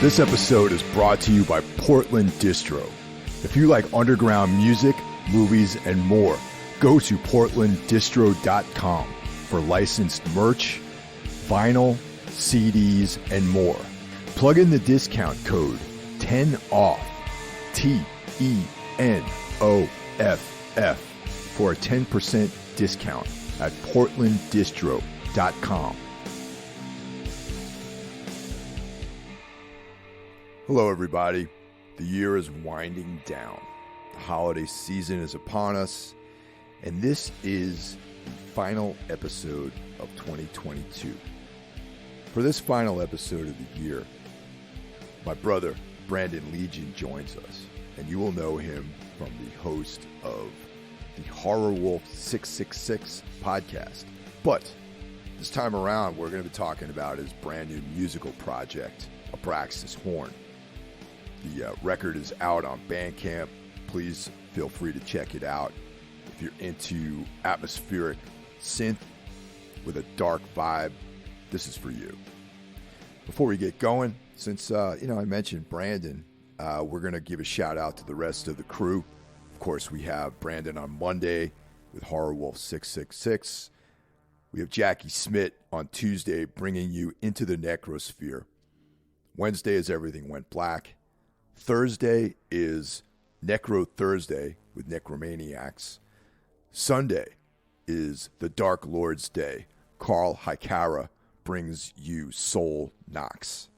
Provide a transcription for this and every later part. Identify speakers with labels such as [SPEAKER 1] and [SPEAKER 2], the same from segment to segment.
[SPEAKER 1] This episode is brought to you by Portland Distro. If you like underground music, movies, and more, go to portlanddistro.com for licensed merch, vinyl, CDs, and more. Plug in the discount code 10OFF, TENOFF, for a 10% discount at portlanddistro.com. Hello, everybody. The year is winding down. The holiday season is upon us, and this is the final episode of 2022. For this final episode of the year, my brother, Brandon Legion, joins us, and you will know him from the host of the HorrorWolf666 podcast. But this time around, we're going to be talking about his brand new musical project, ABRAXAS HORN. The record is out on Bandcamp. Please feel free to check it out. If you're into atmospheric synth with a dark vibe, this is for you. Before we get going, since I mentioned Brandon, we're going to give a shout out to the rest of the crew. Of course, we have Brandon on Monday with HorrorWolf666. We have Jackie Smith on Tuesday bringing you Into the Necrosphere. Wednesday is Everything Went Black. Thursday is Necro Thursday with Necromaniacs. Sunday is the Dark Lord's Day. Carl Hikara brings you Soul Knox.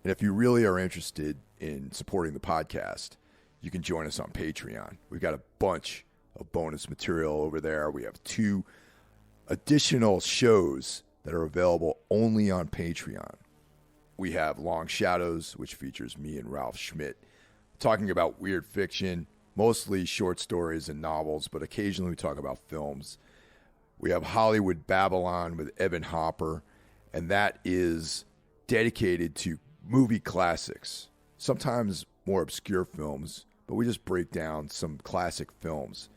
[SPEAKER 1] And if you really are interested in supporting the podcast, you can join us on Patreon. We've got a bunch of bonus material over there. We have 2 additional shows that are available only on Patreon. We have Long Shadows, which features me and Ralph Schmidt, talking about weird fiction, mostly short stories and novels, but occasionally we talk about films. We have Hollywood Babylon with Evan Hopper, and that is dedicated to movie classics, sometimes more obscure films, but we just break down some classic films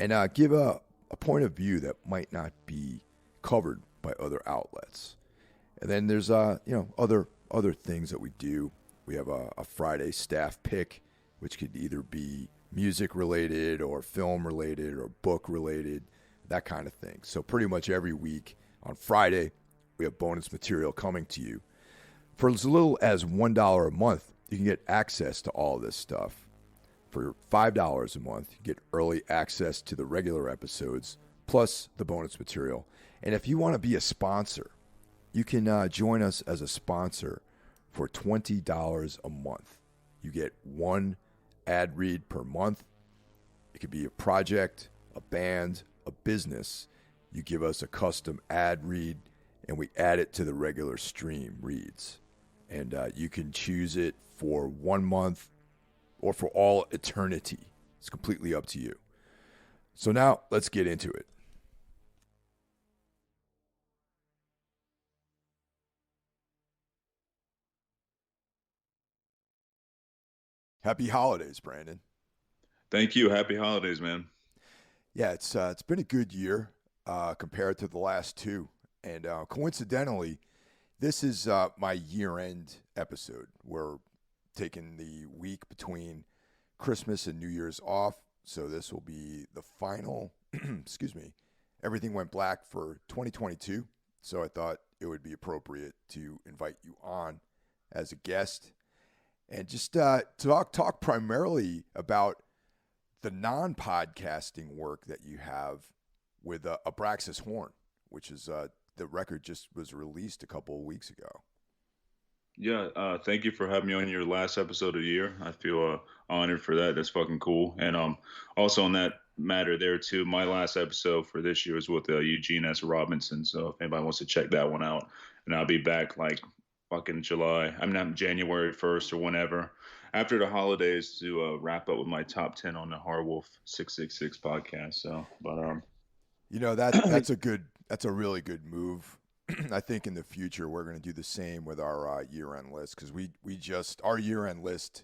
[SPEAKER 1] and give a point of view that might not be covered by other outlets. And then there's other things that we do. We have a Friday staff pick, which could either be music related or film related or book related, that kind of thing. So pretty much every week on Friday, we have bonus material coming to you. For as little as $1 a month, you can get access to all this stuff. For $5 a month, you get early access to the regular episodes, plus the bonus material. And if you want to be a sponsor, you can join us as a sponsor for $20 a month. You get 1 ad read per month. It could be a project, a band, a business. You give us a custom ad read, and we add it to the regular stream reads. And you can choose it for 1 month or for all eternity. It's completely up to you. So now let's get into it. Happy holidays, Brandon.
[SPEAKER 2] Thank you. Happy holidays, man.
[SPEAKER 1] Yeah, it's been a good year compared to the last 2. And coincidentally, this is my year-end episode. We're taking the week between Christmas and New Year's off. So this will be the final, Everything Went Black for 2022. So I thought it would be appropriate to invite you on as a guest. And just talk primarily about the non-podcasting work that you have with ABRAXAS HORN, which is the record just was released a couple of weeks ago.
[SPEAKER 2] Yeah, thank you for having me on your last episode of the year. I feel honored for that. That's fucking cool. And also on that matter there too, my last episode for this year was with Eugene S. Robinson. So if anybody wants to check that one out, and I'll be back like fucking July. I'm not January 1st or whenever after the holidays to wrap up with my top 10 on the HorrorWolf666 podcast. So, but
[SPEAKER 1] that's a really good move. I think in the future we're going to do the same with our year-end list, because our year-end list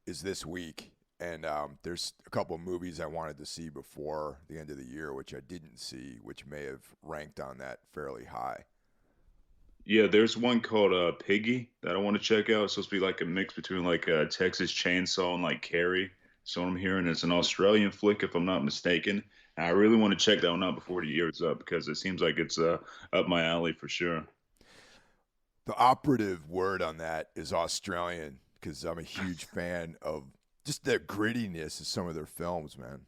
[SPEAKER 1] is this week, and there's a couple of movies I wanted to see before the end of the year which I didn't see, which may have ranked on that fairly high.
[SPEAKER 2] Yeah, there's one called Piggy that I want to check out. It's supposed to be like a mix between like Texas Chainsaw and like Carrie. So I'm hearing it's an Australian flick, if I'm not mistaken. And I really want to check that one out before the year's up because it seems like it's up my alley for sure.
[SPEAKER 1] The operative word on that is Australian because I'm a huge fan of just their grittiness of some of their films, man.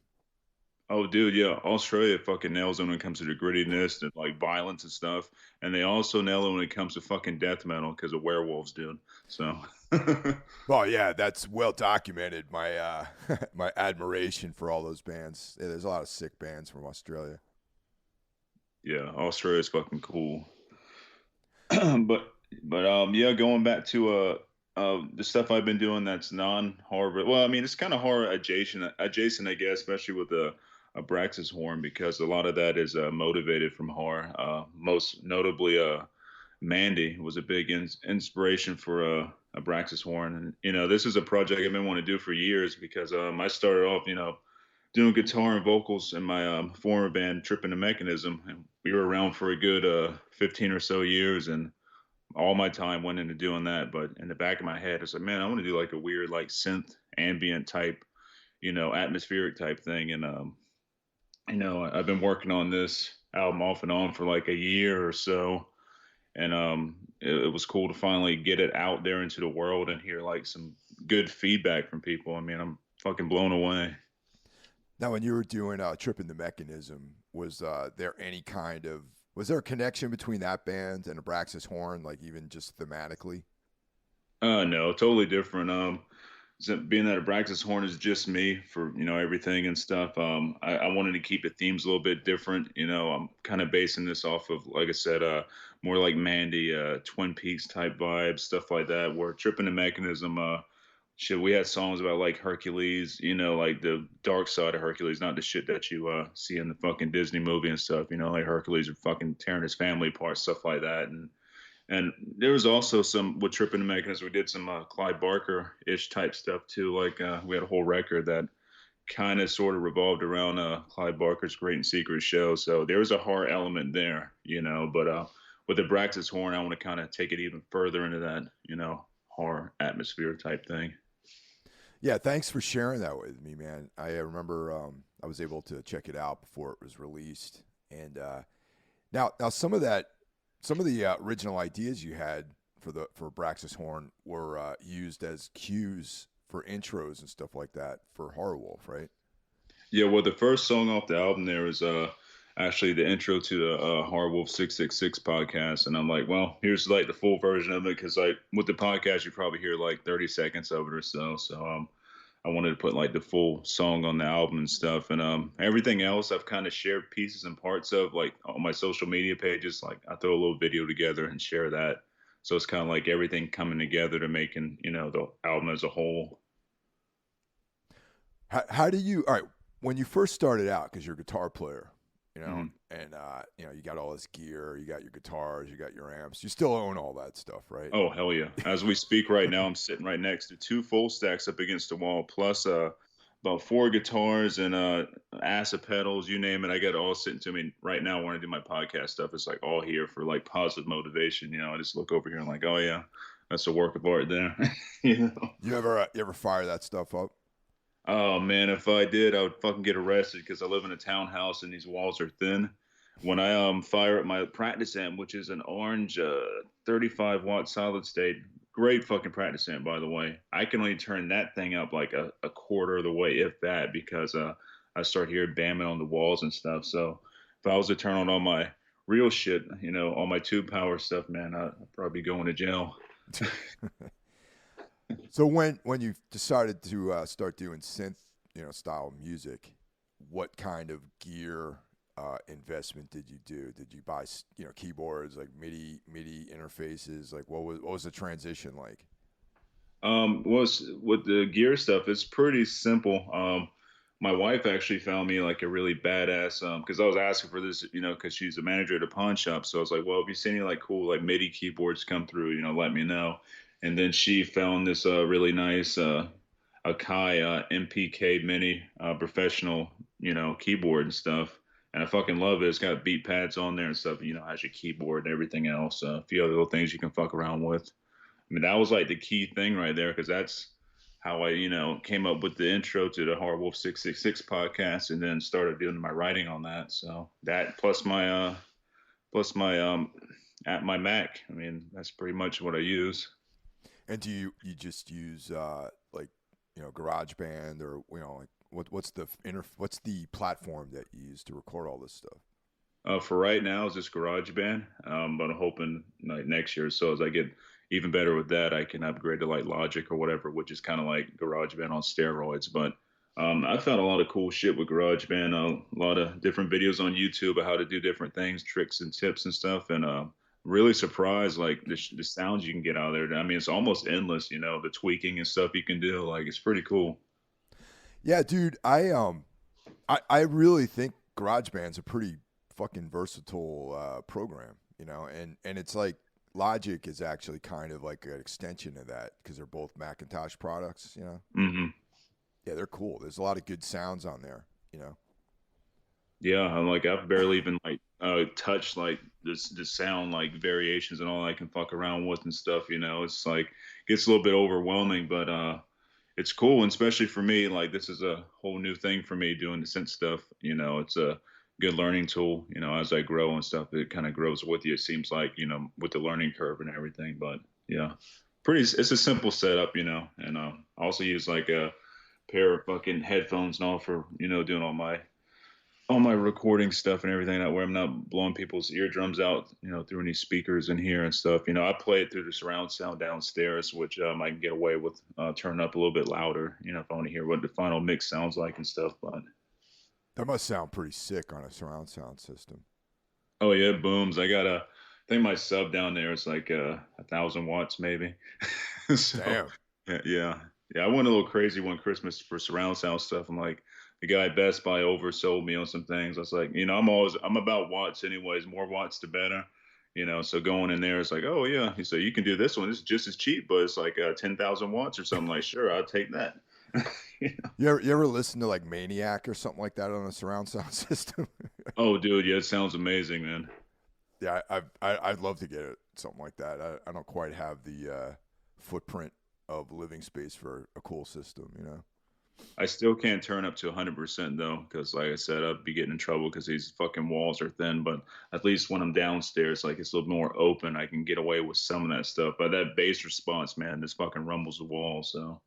[SPEAKER 2] Oh, dude, yeah, Australia fucking nails it when it comes to the grittiness and like violence and stuff, and they also nail it when it comes to fucking death metal because of werewolves, dude. So,
[SPEAKER 1] Well, yeah, that's well documented. My my admiration for all those bands. Yeah, there's a lot of sick bands from Australia.
[SPEAKER 2] yeah, Australia's fucking cool. but yeah, going back to the stuff I've been doing that's non-horror. Well, I mean, it's kind of horror adjacent, I guess, especially with the Abraxas horn because a lot of that is motivated from horror. Most notably, Mandy was a big inspiration for Abraxas horn, and this is a project I've been wanting to do for years because I started off, doing guitar and vocals in my former band, Tripping the Mechanism, and we were around for a good 15 or so years, and all my time went into doing that. But in the back of my head, it's like, man, I want to do like a weird, like synth ambient type, atmospheric type thing. And I've been working on this album off and on for like a year or so, and it was cool to finally get it out there into the world and hear like some good feedback from people. I mean, I'm fucking blown away.
[SPEAKER 1] Now, when you were doing Tripping the Mechanism, was there a connection between that band and Abraxas Horn, like even just thematically?
[SPEAKER 2] No, totally different. Being that Abraxas Horn is just me for everything and stuff. I wanted to keep the themes a little bit different. I'm kind of basing this off of, like I said, more like Mandy, Twin Peaks type vibes, stuff like that. Where Tripping the Mechanism, shit, we had songs about like Hercules, like the dark side of Hercules, not the shit that you see in the fucking Disney movie and stuff. Like Hercules are fucking tearing his family apart, stuff like that, and there was also some with Tripping the Mechanism. We did some Clyde Barker ish type stuff too. Like we had a whole record that kind of sort of revolved around Clyde Barker's Great and Secret show. So there was a horror element there, But with the Braxis horn, I want to kind of take it even further into that, horror atmosphere type thing.
[SPEAKER 1] Yeah, thanks for sharing that with me, man. I remember I was able to check it out before it was released, and now some of the original ideas you had for Braxis Horn were used as cues for intros and stuff like that for Horror Wolf, right?
[SPEAKER 2] Yeah, well, the first song off the album there is actually the intro to the HorrorWolf666 podcast, and I'm like, well, here's like the full version of it because like with the podcast you probably hear like 30 seconds of it or so. So I wanted to put like the full song on the album and stuff, and everything else I've kind of shared pieces and parts of like on my social media pages. Like I throw a little video together and share that, so it's kind of like everything coming together to making the album as a whole.
[SPEAKER 1] How do you all right when you first started out because you're a guitar player,
[SPEAKER 2] Mm-hmm.
[SPEAKER 1] and you got all this gear, you got your guitars, you got your amps, you still own all that stuff, right?
[SPEAKER 2] Oh hell yeah! As we speak right now, I'm sitting right next to two full stacks up against the wall, plus about four guitars and acid pedals, you name it. I got it all sitting to me right now when I do my podcast stuff. It's like all here for like positive motivation. I just look over here and like, oh yeah, that's a work of art there. you know?
[SPEAKER 1] You ever fire that stuff up?
[SPEAKER 2] Oh man, if I did, I would fucking get arrested because I live in a townhouse and these walls are thin. When I fire up my practice amp, which is an orange 35-watt solid state, great fucking practice amp by the way. I can only turn that thing up like a quarter of the way, if that, because I start hearing bamming on the walls and stuff. So if I was to turn on all my real shit, all my tube power stuff, man, I'd probably be going to jail.
[SPEAKER 1] So when you decided to start doing synth, style music, what kind of gear investment did you do? Did you buy keyboards like MIDI interfaces? Like what was the transition like?
[SPEAKER 2] Was with the gear stuff, it's pretty simple. My wife actually found me like a really badass because I was asking for this, because she's a manager at a pawn shop. So I was like, well, if you see any like cool like MIDI keyboards come through, let me know. And then she found this really nice Akai MPK Mini professional, keyboard and stuff. and I fucking love it. It's got beat pads on there and stuff. Has your keyboard and everything else. A few other little things you can fuck around with. I mean, that was like the key thing right there because that's how I, came up with the intro to the HorrorWolf666 podcast, and then started doing my writing on that. So that plus my at my Mac. I mean, that's pretty much what I use.
[SPEAKER 1] And do you just use like GarageBand or like what's the platform that you use to record all this stuff?
[SPEAKER 2] For right now, it's just GarageBand. But I'm hoping like next year, so as I get even better with that, I can upgrade to like Logic or whatever, which is kind of like GarageBand on steroids. But I found a lot of cool shit with GarageBand. A lot of different videos on YouTube of how to do different things, tricks and tips and stuff. And really surprised like the sounds you can get out of there. I mean, it's almost endless. The tweaking and stuff you can do. Like it's pretty cool.
[SPEAKER 1] Yeah, dude, I really think GarageBand's a pretty fucking versatile program, and it's like Logic is actually kind of like an extension of that because they're both Macintosh products.
[SPEAKER 2] Hmm.
[SPEAKER 1] Yeah, they're cool. There's a lot of good sounds on there.
[SPEAKER 2] Yeah, I'm like I've barely even like touched like the sound like variations and all I can fuck around with and stuff. It's like gets a little bit overwhelming, but it's cool, and especially for me. Like this is a whole new thing for me doing the synth stuff. It's a good learning tool. As I grow and stuff, it kind of grows with you. It seems like with the learning curve and everything. But yeah, pretty. It's a simple setup. And I also use like a pair of fucking headphones and all for doing all my recording stuff and everything that way I'm not blowing people's eardrums out, through any speakers in here and stuff. I play it through the surround sound downstairs, which I can get away with turning up a little bit louder, if I want to hear what the final mix sounds like and stuff. But
[SPEAKER 1] That must sound pretty sick on a surround sound system.
[SPEAKER 2] oh yeah, booms. I think my sub down there is like 1,000 watts maybe. So
[SPEAKER 1] Damn.
[SPEAKER 2] yeah. I went a little crazy one Christmas for surround sound stuff. I'm like, the guy at Best Buy oversold me on some things. I was like, I'm about watts anyways. More watts the better. So going in there, it's like, oh yeah. He said you can do this one. It's just as cheap, but it's like 10,000 watts or something. Like, sure, I'll take that. You know?
[SPEAKER 1] You ever listen to like Maniac or something like that on a surround sound system?
[SPEAKER 2] Oh, dude, yeah, it sounds amazing, man.
[SPEAKER 1] Yeah, I'd love to get it something like that. I don't quite have the footprint of living space for a cool system.
[SPEAKER 2] I still can't turn up to 100% though, because like I said, I'd be getting in trouble because these fucking walls are thin. But at least when I'm downstairs, like it's a little more open, I can get away with some of that stuff. But that bass response, man, this fucking rumbles the wall.
[SPEAKER 1] So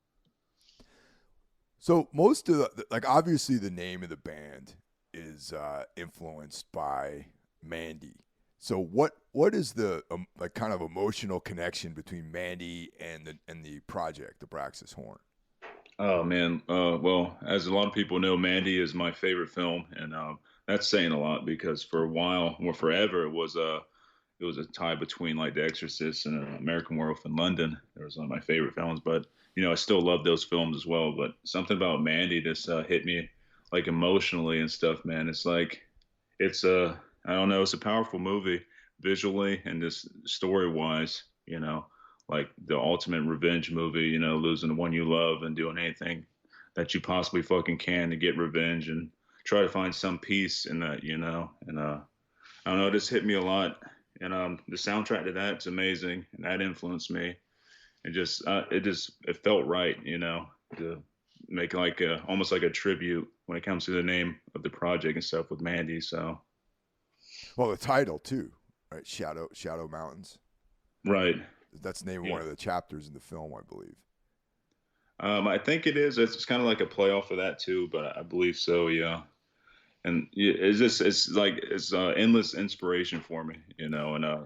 [SPEAKER 1] most of like obviously the name of the band is influenced by Mandy. So what is the like kind of emotional connection between Mandy and the project, the Braxis Horn?
[SPEAKER 2] Oh man, well, as a lot of people know, Mandy is my favorite film, and that's saying a lot because for a while, or forever, it was a tie between like The Exorcist and American Werewolf in London. It was one of my favorite films, but I still love those films as well. But something about Mandy just hit me like emotionally and stuff, man. It's like it's I don't know, it's a powerful movie visually and just story wise. Like the ultimate revenge movie. Losing the one you love and doing anything that you possibly fucking can to get revenge and try to find some peace in that. And I don't know, it just hit me a lot. And the soundtrack to that's amazing, and that influenced me. It felt right, to make like almost like a tribute when it comes to the name of the project and stuff with Mandy. So
[SPEAKER 1] Well, the title too, right? Shadow Mountains.
[SPEAKER 2] right,
[SPEAKER 1] That's the name of
[SPEAKER 2] yeah.
[SPEAKER 1] one of the chapters in the film, I believe.
[SPEAKER 2] I think it is. It's kind of like a playoff of that too, but I believe so. Yeah. And yeah, it's like it's endless inspiration for me, And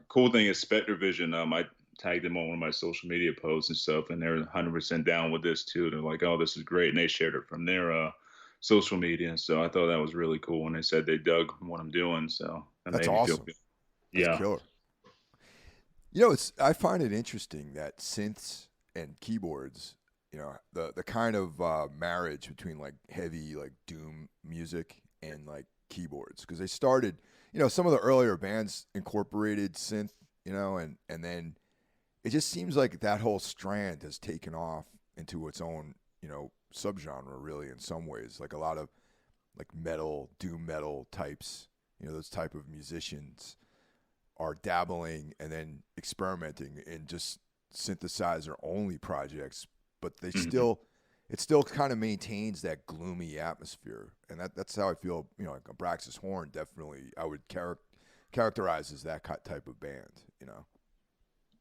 [SPEAKER 2] cool thing is Spectre Vision. I tagged them on one of my social media posts and stuff, and they're 100% down with this too. They're like, "Oh, this is great," and they shared it from their social media. So I thought that was really cool, and they said they dug what I'm doing. So that
[SPEAKER 1] That's
[SPEAKER 2] made me feel
[SPEAKER 1] awesome.
[SPEAKER 2] good.
[SPEAKER 1] That's
[SPEAKER 2] Yeah.
[SPEAKER 1] killer. I find it interesting that synths and keyboards, the kind of marriage between like heavy like doom music and like keyboards, because they started, some of the earlier bands incorporated synth, and then it just seems like that whole strand has taken off into its own, subgenre really in some ways. Like a lot of like metal, doom metal types, those type of musicians are dabbling and then experimenting in just synthesizer only projects, but they
[SPEAKER 2] Mhm.
[SPEAKER 1] it still kind of maintains that gloomy atmosphere, and that's how I feel. Like Abraxas Horn, definitely I would characterize as that type of band.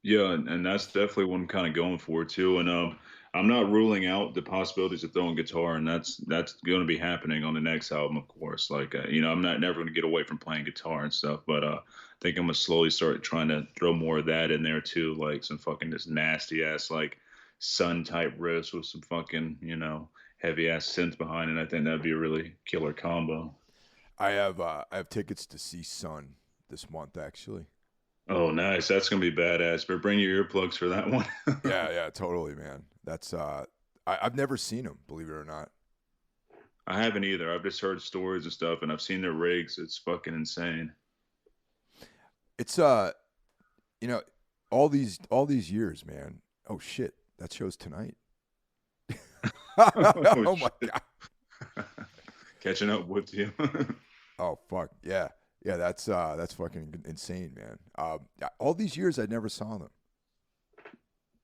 [SPEAKER 2] Yeah, and that's definitely what I'm kind of going for too. And I'm not ruling out the possibilities of throwing guitar, and that's going to be happening on the next album, of course. Like I'm not never going to get away from playing guitar and stuff, but I think I'm gonna slowly start trying to throw more of that in there too, like some fucking just nasty ass like Sun type riffs with some fucking heavy ass synth behind it. I think that'd be a really killer combo.
[SPEAKER 1] I have tickets to see Sun this month actually.
[SPEAKER 2] Oh, nice. That's gonna be badass. But bring your earplugs for that one.
[SPEAKER 1] Yeah, yeah, totally, man. That's I've never seen them, believe it or not.
[SPEAKER 2] I haven't either. I've just heard stories and stuff, and I've seen their rigs. It's fucking insane.
[SPEAKER 1] It's you know, all these years, man. Oh shit, that show's tonight.
[SPEAKER 2] Oh
[SPEAKER 1] Oh my
[SPEAKER 2] shit!
[SPEAKER 1] god.
[SPEAKER 2] Catching up with you.
[SPEAKER 1] Oh fuck. Yeah. Yeah, that's fucking insane, man. Yeah, all these years I never saw them.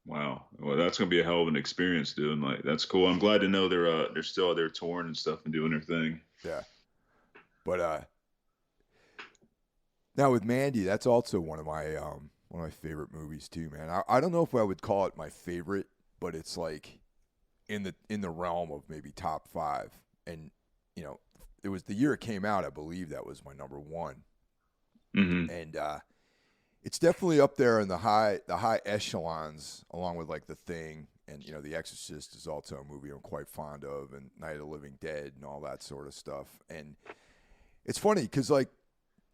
[SPEAKER 2] Wow. Well, that's gonna be a hell of an experience, dude. Like, that's cool. I'm glad to know they're still out there touring and stuff and doing their thing.
[SPEAKER 1] Yeah. But now with Mandy, that's also one of my favorite movies too, man. I don't know if I would call it my favorite, but it's like in the realm of maybe top 5. And you know, it was the year it came out, I believe that was my number 1.
[SPEAKER 2] Hmm.
[SPEAKER 1] And it's definitely up there in the high echelons, along with like The Thing, and The Exorcist is also a movie I'm quite fond of, and Night of the Living Dead and all that sort of stuff. And it's funny because like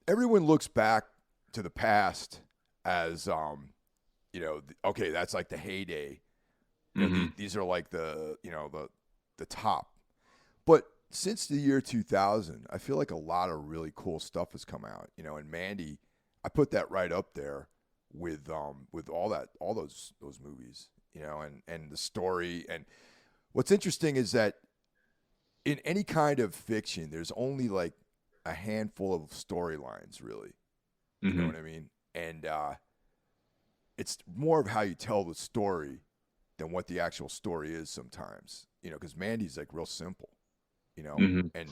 [SPEAKER 1] everyone looks back to the past as okay, that's like the heyday.
[SPEAKER 2] Hmm.
[SPEAKER 1] These are like the top. But since the year 2000, I feel like a lot of really cool stuff has come out. And Mandy, I put that right up there with all those movies. And the story. And what's interesting is that in any kind of fiction, there's only like a handful of storylines, really. You know
[SPEAKER 2] Hmm.
[SPEAKER 1] what I mean? And it's more of how you tell the story than what the actual story is sometimes. Because Mandy's like real simple.
[SPEAKER 2] Hmm.
[SPEAKER 1] And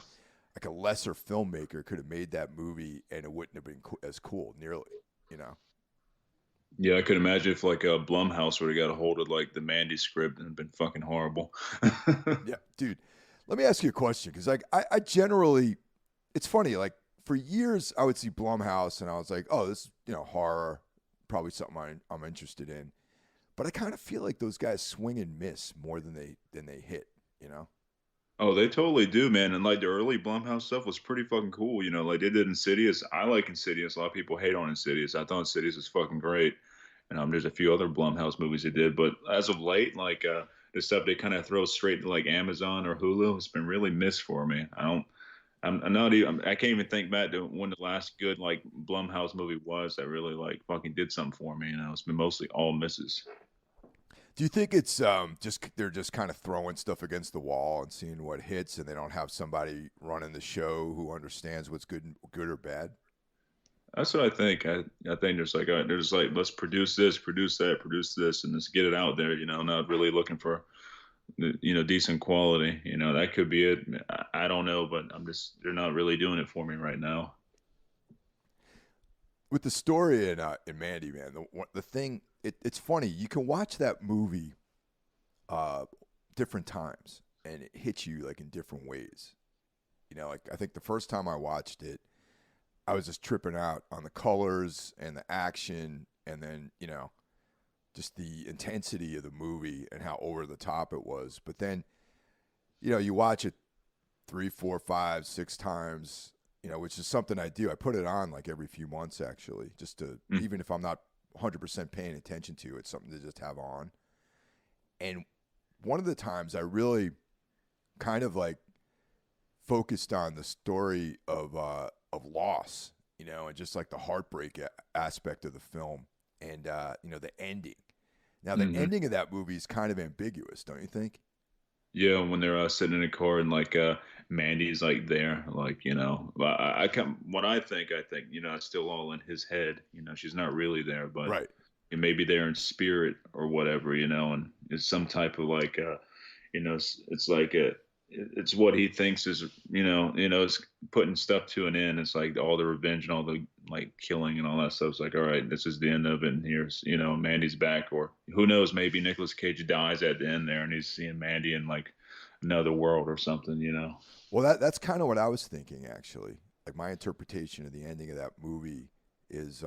[SPEAKER 1] like a lesser filmmaker could have made that movie and it wouldn't have been as cool, nearly. You know?
[SPEAKER 2] Yeah, I could imagine if like Blumhouse would have got a hold of like the Mandy script and been fucking horrible.
[SPEAKER 1] Yeah, dude. Let me ask you a question, because like I generally, it's funny. Like for years, I would see Blumhouse and I was like, oh, this is horror, probably something I'm interested in. But I kind of feel like those guys swing and miss more than they hit. You know?
[SPEAKER 2] Oh, they totally do, man. And like the early Blumhouse stuff was pretty fucking cool. Like they did Insidious. I like Insidious. A lot of people hate on Insidious. I thought Insidious was fucking great. And there's a few other Blumhouse movies they did, but as of late, like the stuff they kind of throw straight to like Amazon or Hulu has been really missed for me. I don't. I'm not even. I can't even think back to when the last good like Blumhouse movie was that really like fucking did something for me. It's been mostly all misses.
[SPEAKER 1] Do you think it's just they're just kind of throwing stuff against the wall and seeing what hits, and they don't have somebody running the show who understands what's good or bad?
[SPEAKER 2] That's what I think. I think there's like there's like let's produce this, produce that, produce this, and just get it out there. Not really looking for decent quality. That could be it. I don't know, but they're not really doing it for me right now.
[SPEAKER 1] With the story in Mandy, man, the thing it's funny. You can watch that movie uh, different times, and it hits you like in different ways. Like I think the first time I watched it, I was just tripping out on the colors and the action, and then just the intensity of the movie and how over the top it was. But then you watch it 3, 4, 5, 6 times, which is something I do. I put it on like every few months, actually, just to,
[SPEAKER 2] Mm.
[SPEAKER 1] even if I'm not 100% paying attention to it, it's something to just have on. And one of the times I really kind of like focused on the story of loss, and just like the heartbreak aspect of the film, and the ending. Now the
[SPEAKER 2] Hmm.
[SPEAKER 1] ending of that movie is kind of ambiguous, don't you think?
[SPEAKER 2] Yeah, when they're sitting in a car and like Mandy's like there, like I come what I think it's still all in his head. She's not really there, but
[SPEAKER 1] Right.
[SPEAKER 2] it may be there in spirit or whatever, and it's some type of like it's like it's what he thinks is it's putting stuff to an end. It's like all the revenge and all the like killing and all that stuff. It's like, all right, this is the end of it, and here's Mandy's back, or who knows, maybe Nicolas Cage dies at the end there and he's seeing Mandy in like another world or something.
[SPEAKER 1] Well, that's kind of what I was thinking actually. Like my interpretation of the ending of that movie is,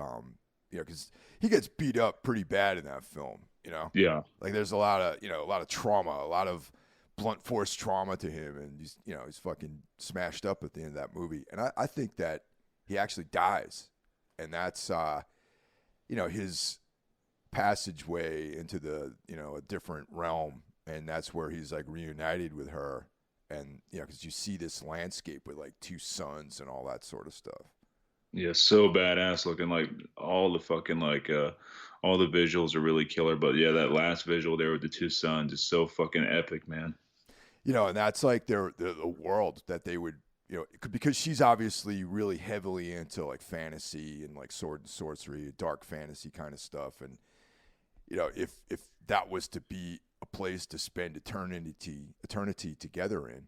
[SPEAKER 1] because he gets beat up pretty bad in that film.
[SPEAKER 2] Yeah.
[SPEAKER 1] Like there's a lot of trauma, a lot of blunt force trauma to him, and he's fucking smashed up at the end of that movie. And I think that he actually dies, and that's his passageway into the a different realm, and that's where he's like reunited with her, and because you see this landscape with like two suns and all that sort of stuff.
[SPEAKER 2] Yeah, so badass looking. Like all the fucking like all the visuals are really killer. But yeah, that last visual there with the two suns is so fucking epic, man.
[SPEAKER 1] And that's like the world that they would, because she's obviously really heavily into like fantasy and like sword and sorcery, dark fantasy kind of stuff. And if that was to be a place to spend eternity together in,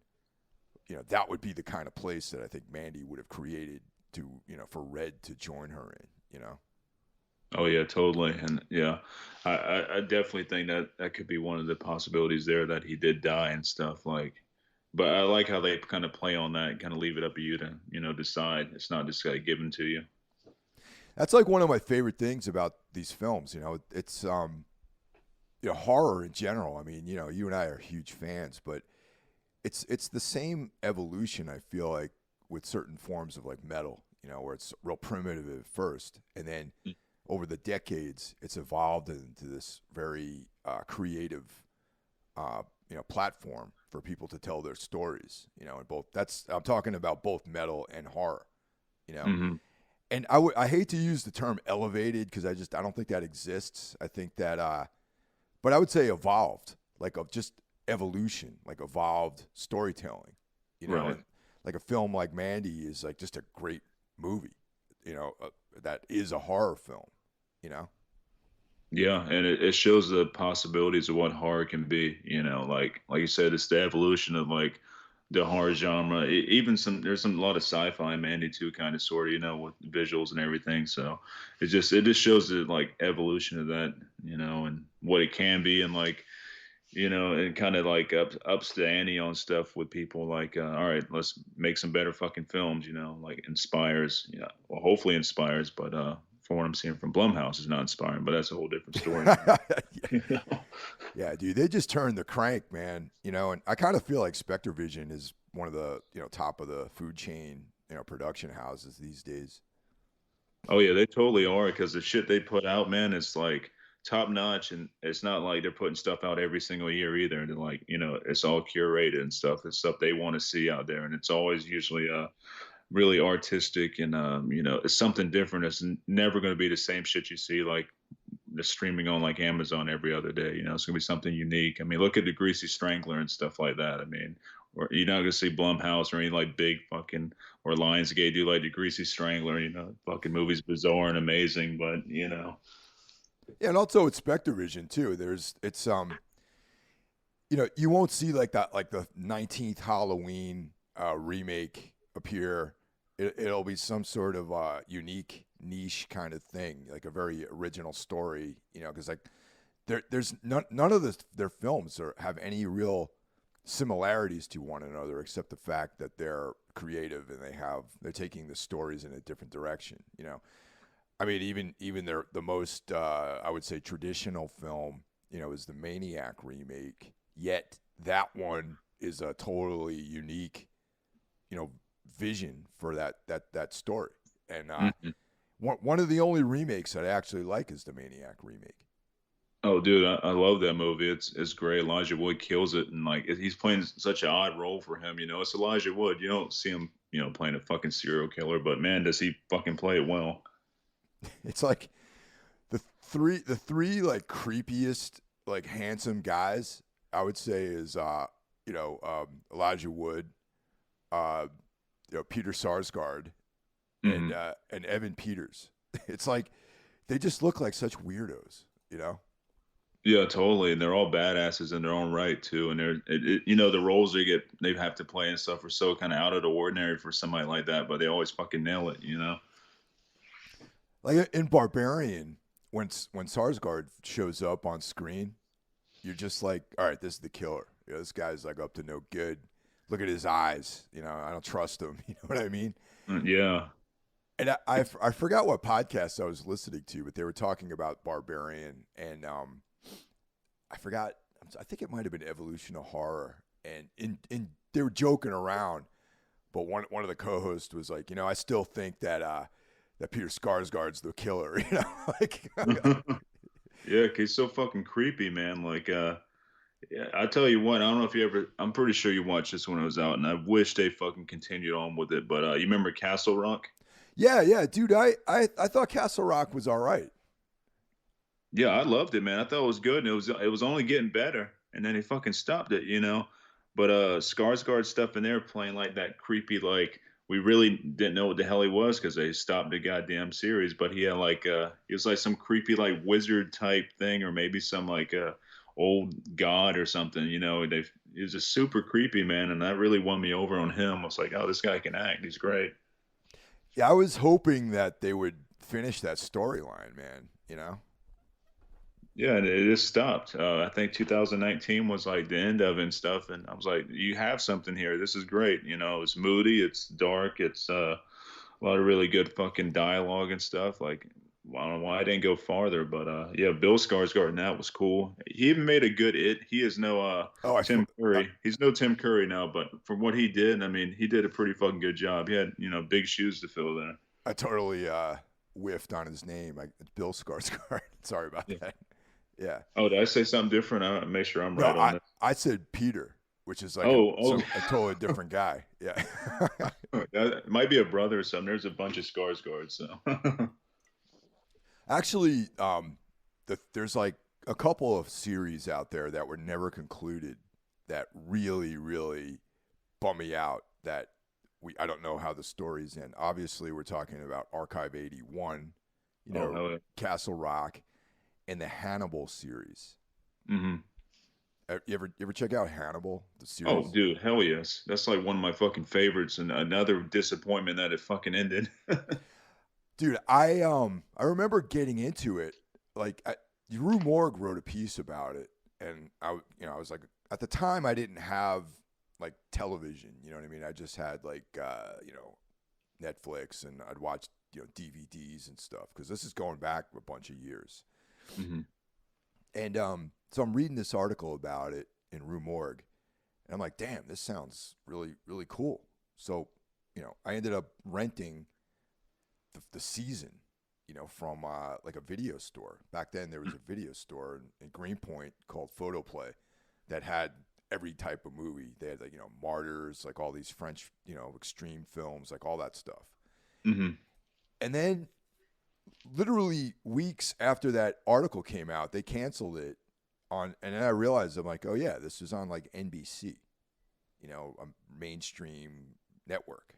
[SPEAKER 1] that would be the kind of place that I think Mandy would have created to, for Red to join her in.
[SPEAKER 2] Oh yeah, totally. And yeah, I definitely think that that could be one of the possibilities there, that he did die and stuff like. But I like how they kind of play on that and kind of leave it up to you to decide. It's not just like given to you.
[SPEAKER 1] That's like one of my favorite things about these films. It's horror in general. I mean, you and I are huge fans, but it's the same evolution, I feel like, with certain forms of like metal. Where it's real primitive at first, and then over the decades, it's evolved into this very creative, platform for people to tell their stories. And both I'm talking about both metal and horror. You know,
[SPEAKER 2] Hmm.
[SPEAKER 1] and I hate to use the term elevated because I don't think that exists. I think that, but I would say evolved, like of just evolution, like evolved storytelling.
[SPEAKER 2] Right.
[SPEAKER 1] And like a film like Mandy is like just a great movie. That is a horror film. You know.
[SPEAKER 2] Yeah, and it shows the possibilities of what horror can be. Like you said, it's the evolution of like the horror genre. Even there's a lot of sci-fi in Mandy too, kind of sort of, with visuals and everything. So it just shows the like evolution of that, and what it can be, and like and kind of like ups the ante on stuff with people. Like, all right, let's make some better fucking films. Like inspires. Well, hopefully inspires, but from what I'm seeing from Blumhouse, is not inspiring. But that's a whole different story.
[SPEAKER 1] yeah.
[SPEAKER 2] You know?
[SPEAKER 1] Yeah, dude, they just turned the crank, man. And I kind of feel like Spectre Vision is one of the top of the food chain production houses these days.
[SPEAKER 2] Oh yeah, they totally are, because the shit they put out, man, is like top notch, and it's not like they're putting stuff out every single year either. They're like, it's all curated and stuff. It's stuff they want to see out there, and it's always usually really artistic, and it's something different. It's never going to be the same shit you see like the streaming on like Amazon every other day. It's gonna be something unique. I mean, look at the Greasy Strangler and stuff like that. I mean, or you're not gonna see Blumhouse or any like big fucking, or Lionsgate do like the Greasy Strangler. Fucking movie's bizarre and amazing, but
[SPEAKER 1] Yeah, and also it's Spectre Vision too. You won't see like that, like the 19th Halloween remake appear. It'll be some sort of unique niche kind of thing, like a very original story. Because like there's none of their films have any real similarities to one another, except the fact that they're creative and they're taking the stories in a different direction. I mean, even the most I would say traditional film, is the Maniac remake. Yet that one is a totally unique, vision for that story. And
[SPEAKER 2] Mhm.
[SPEAKER 1] one of the only remakes that I actually like is the Maniac remake.
[SPEAKER 2] Oh, dude, I love that movie. It's great. Elijah Wood kills it, and like he's playing such an odd role for him. It's Elijah Wood. You don't see him, playing a fucking serial killer, but man, does he fucking play it well.
[SPEAKER 1] It's like the three like creepiest, like handsome guys, I would say, is Elijah Wood, uh, Peter Sarsgaard,
[SPEAKER 2] Hmm.
[SPEAKER 1] and Evan Peters. It's like they just look like such weirdos, you know?
[SPEAKER 2] Yeah, totally. And they're all badasses in their own right too. And the roles they have to play and stuff are so kind of out of the ordinary for somebody like that, but they always fucking nail it, you know?
[SPEAKER 1] Like in Barbarian, when Sarsgaard shows up on screen, you're just like, all right, this is the killer. This guy's like up to no good. Look at his eyes. I don't trust him. You know what I mean?
[SPEAKER 2] Yeah.
[SPEAKER 1] And I forgot what podcast I was listening to, but they were talking about Barbarian, and I forgot. I think it might have been Evolution of Horror, and they were joking around, but one of the co-hosts was like, I still think that Peter Skarsgård's the killer. Like
[SPEAKER 2] Yeah, 'cause he's so fucking creepy, man. Like, yeah, I tell you what, I don't know if you ever. I'm pretty sure you watched this when it was out, and I wish they fucking continued on with it. But you remember Castle Rock?
[SPEAKER 1] yeah, dude. I thought Castle Rock was all right.
[SPEAKER 2] Yeah, I loved it, man. I thought it was good, and it was only getting better, and then he fucking stopped it, you know. But Skarsgård stuff in there playing like that creepy, like we really didn't know what the hell he was because they stopped the goddamn series. But he had like he was like some creepy like wizard type thing, or maybe some like old god or something, you know. He was just super creepy, man, and that really won me over on him. I was like, oh, this guy can act. He's great.
[SPEAKER 1] Yeah, I was hoping that they would finish that storyline, man.
[SPEAKER 2] Yeah, and it just stopped. I think 2019 was like the end of it and stuff. And I was like, you have something here. This is great. You know, it's moody, it's dark, it's a lot of really good fucking dialogue and stuff. Like, I don't know why I didn't go farther, but yeah, Bill Skarsgård and that was cool. He even made a good It. He is no
[SPEAKER 1] Oh,
[SPEAKER 2] Tim Curry. He's no Tim Curry now, but from what he did, I mean, he did a pretty fucking good job. He had, big shoes to fill there.
[SPEAKER 1] I totally whiffed on his name. It's Bill Skarsgård. Sorry about
[SPEAKER 2] Yeah.
[SPEAKER 1] that. Yeah.
[SPEAKER 2] Oh, did I say something different? I make sure I'm
[SPEAKER 1] No,
[SPEAKER 2] right on
[SPEAKER 1] I said Peter, which is like
[SPEAKER 2] Oh,
[SPEAKER 1] a totally different guy. Yeah.
[SPEAKER 2] that might be a brother or something. There's a bunch of Skarsgårds, so.
[SPEAKER 1] Actually, there's like a couple of series out there that were never concluded that really, really bum me out. That I don't know how the stories end. Obviously, we're talking about Archive 81,
[SPEAKER 2] Oh, yeah.
[SPEAKER 1] Castle Rock, and the Hannibal series.
[SPEAKER 2] Hmm.
[SPEAKER 1] You ever check out Hannibal, the
[SPEAKER 2] Oh,
[SPEAKER 1] series?
[SPEAKER 2] dude, hell yes. That's like one of my fucking favorites, and another disappointment that it fucking ended.
[SPEAKER 1] Dude, I remember getting into it. Like, Rue Morgue wrote a piece about it, and I was like, at the time I didn't have like television. You know what I mean? I just had like Netflix, and I'd watch DVDs and stuff because this is going back a bunch of years.
[SPEAKER 2] Hmm.
[SPEAKER 1] And so I'm reading this article about it in Rue Morgue, and I'm like, damn, this sounds really, really cool. So, I ended up renting the season, from like a video store. Back then, there was a video store in Greenpoint called Photoplay that had every type of movie. They had like Martyrs, like all these French extreme films, like all that stuff.
[SPEAKER 2] Hmm.
[SPEAKER 1] And then, literally weeks after that article came out, they canceled it and then I realized I'm like, oh yeah, this was on like NBC, a mainstream network.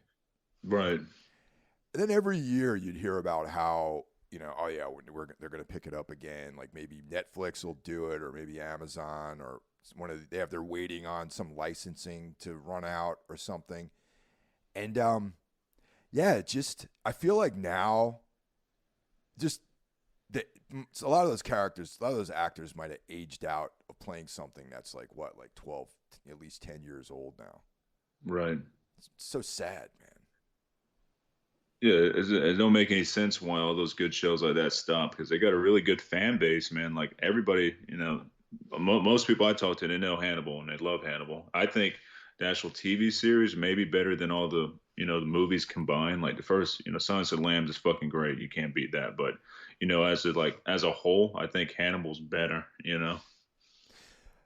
[SPEAKER 2] Right.
[SPEAKER 1] And then every year you'd hear about how, oh yeah, they're going to pick it up again. Like maybe Netflix will do it, or maybe Amazon, or they're waiting on some licensing to run out or something. And yeah, I feel like now, just a lot of those characters, a lot of those actors might have aged out of playing something that's like 12, at least 10 years old now.
[SPEAKER 2] Right.
[SPEAKER 1] It's so sad, man.
[SPEAKER 2] Yeah, it don't make any sense why all those good shows like that stop because they got a really good fan base, man. Like everybody, most people I talk to, they know Hannibal and they love Hannibal. I think the actual TV series may be better than all the, the movies combined. Like the first, Silence of the Lambs is fucking great. You can't beat that. But, as a whole, I think Hannibal's better.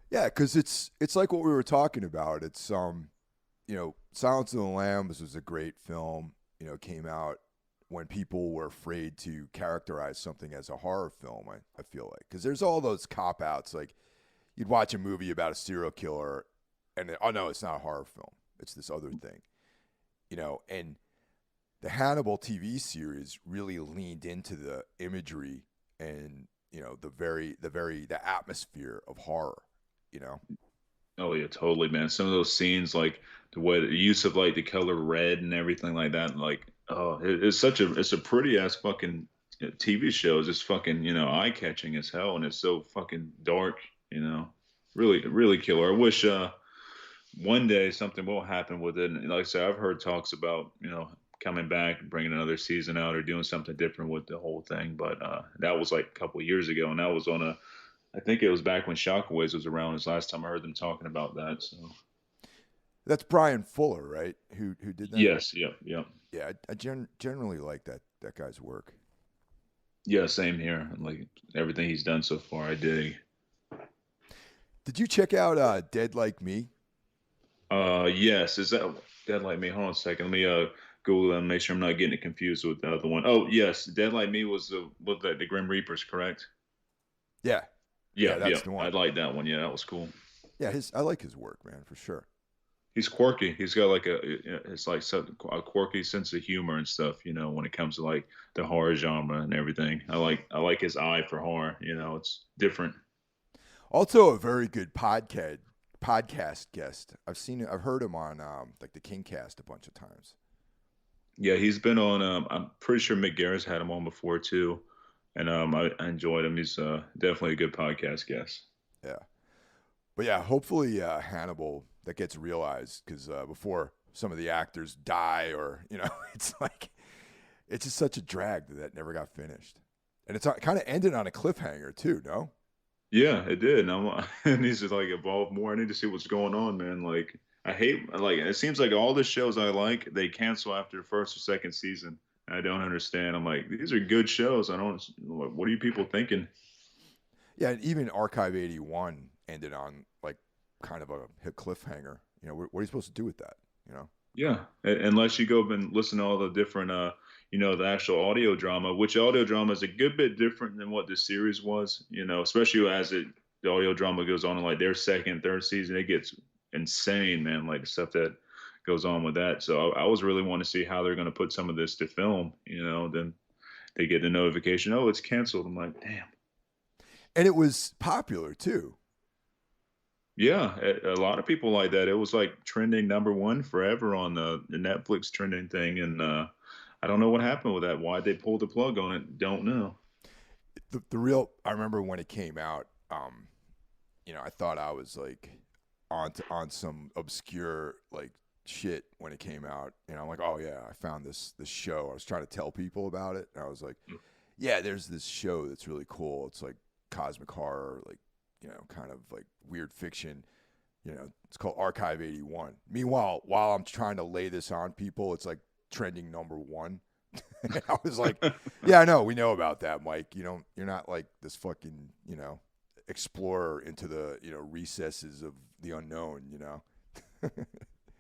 [SPEAKER 1] Yeah, because it's like what we were talking about. It's Silence of the Lambs was a great film. Came out when people were afraid to characterize something as a horror film. I feel like because there's all those cop outs. Like you'd watch a movie about a serial killer, and oh no, it's not a horror film. It's this other thing, you know. And the Hannibal TV series really leaned into the imagery and the atmosphere of horror, you know.
[SPEAKER 2] Oh yeah, totally, man. Some of those scenes, like the use of like the color red and everything like that, like it's a pretty ass fucking TV show. It's just fucking eye catching as hell, and it's so fucking dark. Really really killer. I wish one day something will happen with it. And like I said, I've heard talks about coming back and bringing another season out or doing something different with the whole thing. But that was like a couple years ago, and that was on a I think it was back when Shockwaves was around. Was the last time I heard them talking about that. So
[SPEAKER 1] That's Brian Fuller, right? Who did that?
[SPEAKER 2] yes, yeah, yeah,
[SPEAKER 1] Yeah, I generally like that guy's work.
[SPEAKER 2] yeah. Same here. Like everything he's done so far, I dig.
[SPEAKER 1] Did you check out Dead Like Me?
[SPEAKER 2] Yes. Is that Dead Like Me? Hold on a second. Let me Google and make sure I'm not getting it confused with the other one. Oh yes, Dead Like Me was the Grim Reapers, correct?
[SPEAKER 1] Yeah,
[SPEAKER 2] Yeah, yeah.
[SPEAKER 1] that's the
[SPEAKER 2] I
[SPEAKER 1] one.
[SPEAKER 2] like that one. Yeah, that was cool.
[SPEAKER 1] Yeah, I like his work, man, for sure.
[SPEAKER 2] He's quirky. He's got like it's like a quirky sense of humor and stuff. When it comes to like the horror genre and everything. I like his eye for horror. It's different.
[SPEAKER 1] Also, a very good podcast guest. I've heard him on like the Kingcast a bunch of times.
[SPEAKER 2] Yeah, he's been on. I'm pretty sure Mick Garris had him on before too, and I enjoyed him. He's definitely a good podcast guest.
[SPEAKER 1] Yeah, but yeah, hopefully Hannibal that gets realized because before some of the actors die or it's like it's just such a drag that never got finished, and it's kind of ended on a cliffhanger too. No.
[SPEAKER 2] Yeah, it did. And it needs to like evolve more. I need to see what's going on, man. Like I hate like it seems like all the shows I like they cancel after the first or second season. I don't understand. I'm like these are good shows. I don't. What are you people thinking?
[SPEAKER 1] Yeah, and even Archive 81 ended on like kind of a hit cliffhanger. What are you supposed to do with that? You know?
[SPEAKER 2] Yeah, unless you go and listen to all the different, the actual audio drama, which audio drama is a good bit different than what the series was, especially as the audio drama goes on in like their second, third season, it gets insane, man, like the stuff that goes on with that. So I was really want to see how they're going to put some of this to film, then they get the notification, oh, it's canceled. I'm like, damn.
[SPEAKER 1] And it was popular too.
[SPEAKER 2] Yeah, a lot of people like that. It was like trending number one forever on the Netflix trending thing, and I don't know what happened with that. Why they pulled the plug on it? Don't know.
[SPEAKER 1] I remember when it came out. I thought I was like on some obscure like shit when it came out. I'm like, oh yeah, I found this show. I was trying to tell people about it, and I was like, yeah, there's this show that's really cool. It's like cosmic horror, like kind of like weird fiction. It's called Archive 81. Meanwhile, while I'm trying to lay this on people, it's like trending number one. And I was like, yeah, I know, we know about that, Mike. You're not like this fucking, explorer into the, recesses of the unknown.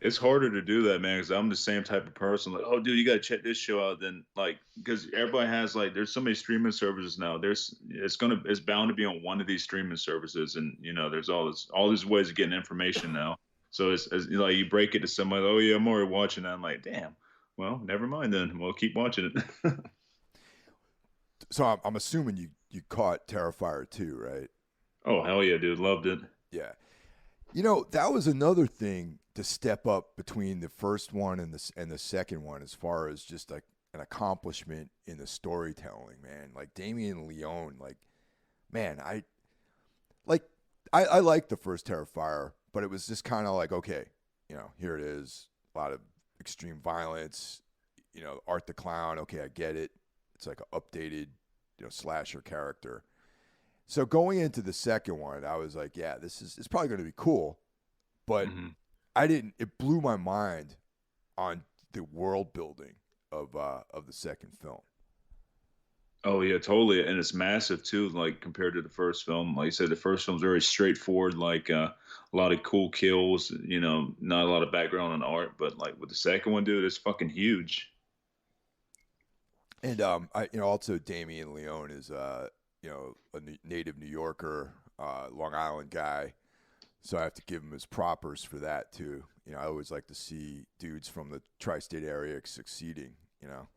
[SPEAKER 2] It's harder to do that, man, because I'm the same type of person. Like, oh, dude, you gotta check this show out. Then, like, because everybody has like, there's so many streaming services now. It's bound to be on one of these streaming services, and there's all these ways of getting information now. So it's like you break it to somebody. Oh yeah, I'm already watching that. I'm like, damn. Well, never mind then. We'll keep watching it.
[SPEAKER 1] So I'm assuming you caught Terrifier 2, right?
[SPEAKER 2] Oh hell yeah, dude, loved it.
[SPEAKER 1] Yeah. That was another thing to step up between the first one and the second one, as far as just like an accomplishment in the storytelling, man. Like Damien Leone, like, man, I like the first Terrifier, but it was just kind of like, okay, here it is, a lot of extreme violence, Art the Clown. Okay, I get it. It's like an updated, slasher character. So going into the second one, I was like, yeah, it's probably going to be cool, but
[SPEAKER 2] Mhm.
[SPEAKER 1] it blew my mind on the world building of the second film.
[SPEAKER 2] Oh yeah, totally, and it's massive too. Like compared to the first film, like you said, the first film's very straightforward. Like a lot of cool kills. Not a lot of background on art. But like with the second one, dude, it's fucking huge.
[SPEAKER 1] And also Damien Leone is a native New Yorker, Long Island guy. So I have to give him his propers for that too. You know, I always like to see dudes from the tri-state area succeeding. You know.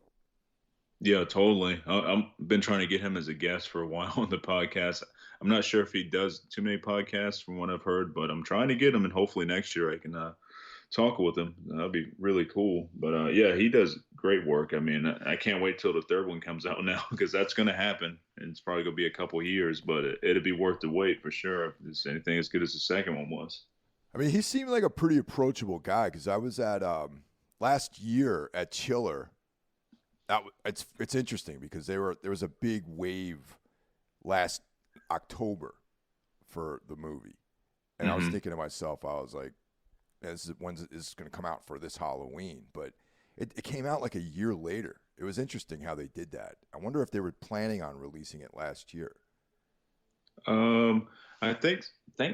[SPEAKER 2] Yeah, totally. I've been trying to get him as a guest for a while on the podcast. I'm not sure if he does too many podcasts from what I've heard, but I'm trying to get him, and hopefully next year I can talk with him. That'd be really cool. But yeah, he does great work. I mean, I can't wait till the third one comes out now because that's going to happen, and it's probably going to be a couple of years, but it'll be worth the wait for sure if it's anything as good as the second one was.
[SPEAKER 1] I mean, he seemed like a pretty approachable guy because I was at last year at Chiller. It's interesting because there was a big wave last October for the movie, and I was thinking to myself, I was like, when's this going to come out for this Halloween? But it came out like a year later. It was interesting how they did that. I wonder if they were planning on releasing it last year.
[SPEAKER 2] I think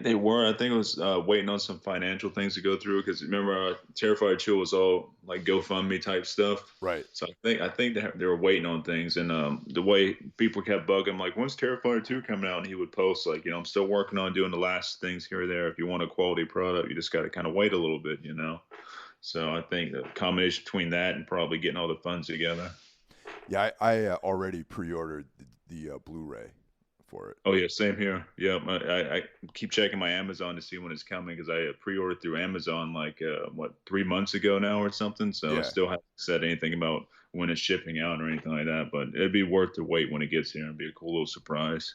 [SPEAKER 2] they were. I think it was waiting on some financial things to go through because remember, Terrifier 2 was all like GoFundMe type stuff.
[SPEAKER 1] Right.
[SPEAKER 2] So I think they were waiting on things, and the way people kept bugging him, like, when's Terrifier 2 coming out? And he would post like, I'm still working on doing the last things here or there. If you want a quality product, you just got to kind of wait a little bit, So I think the combination between that and probably getting all the funds together.
[SPEAKER 1] Yeah, I already pre-ordered the Blu-ray for it.
[SPEAKER 2] Oh yeah, same here. Yeah, I keep checking my Amazon to see when it's coming because I pre-ordered through Amazon like 3 months ago now or something. So
[SPEAKER 1] Yeah.
[SPEAKER 2] I still haven't said anything about when it's shipping out or anything like that. But it'd be worth the wait when it gets here and be a cool little surprise.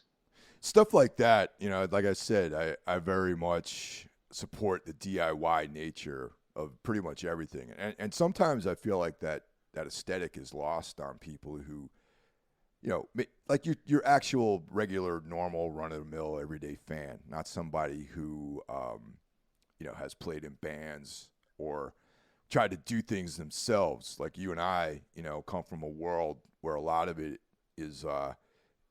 [SPEAKER 1] Stuff like that, like I said, I very much support the DIY nature of pretty much everything, and sometimes I feel like that aesthetic is lost on people who, like your actual regular, normal, run-of-the-mill, everyday fan, not somebody who, has played in bands or tried to do things themselves. Like you and I, come from a world where a lot of it is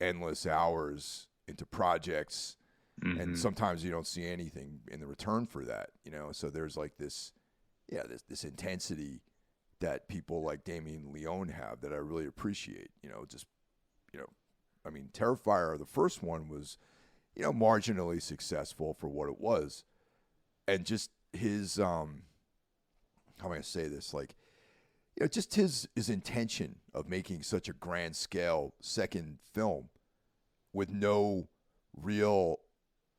[SPEAKER 1] endless hours into projects, and sometimes you don't see anything in the return for that. So there's like this intensity that people like Damien Leone have that I really appreciate. I mean, Terrifier, the first one was, marginally successful for what it was. And just his, how am I going to say this? Like, just his intention of making such a grand scale second film with no real,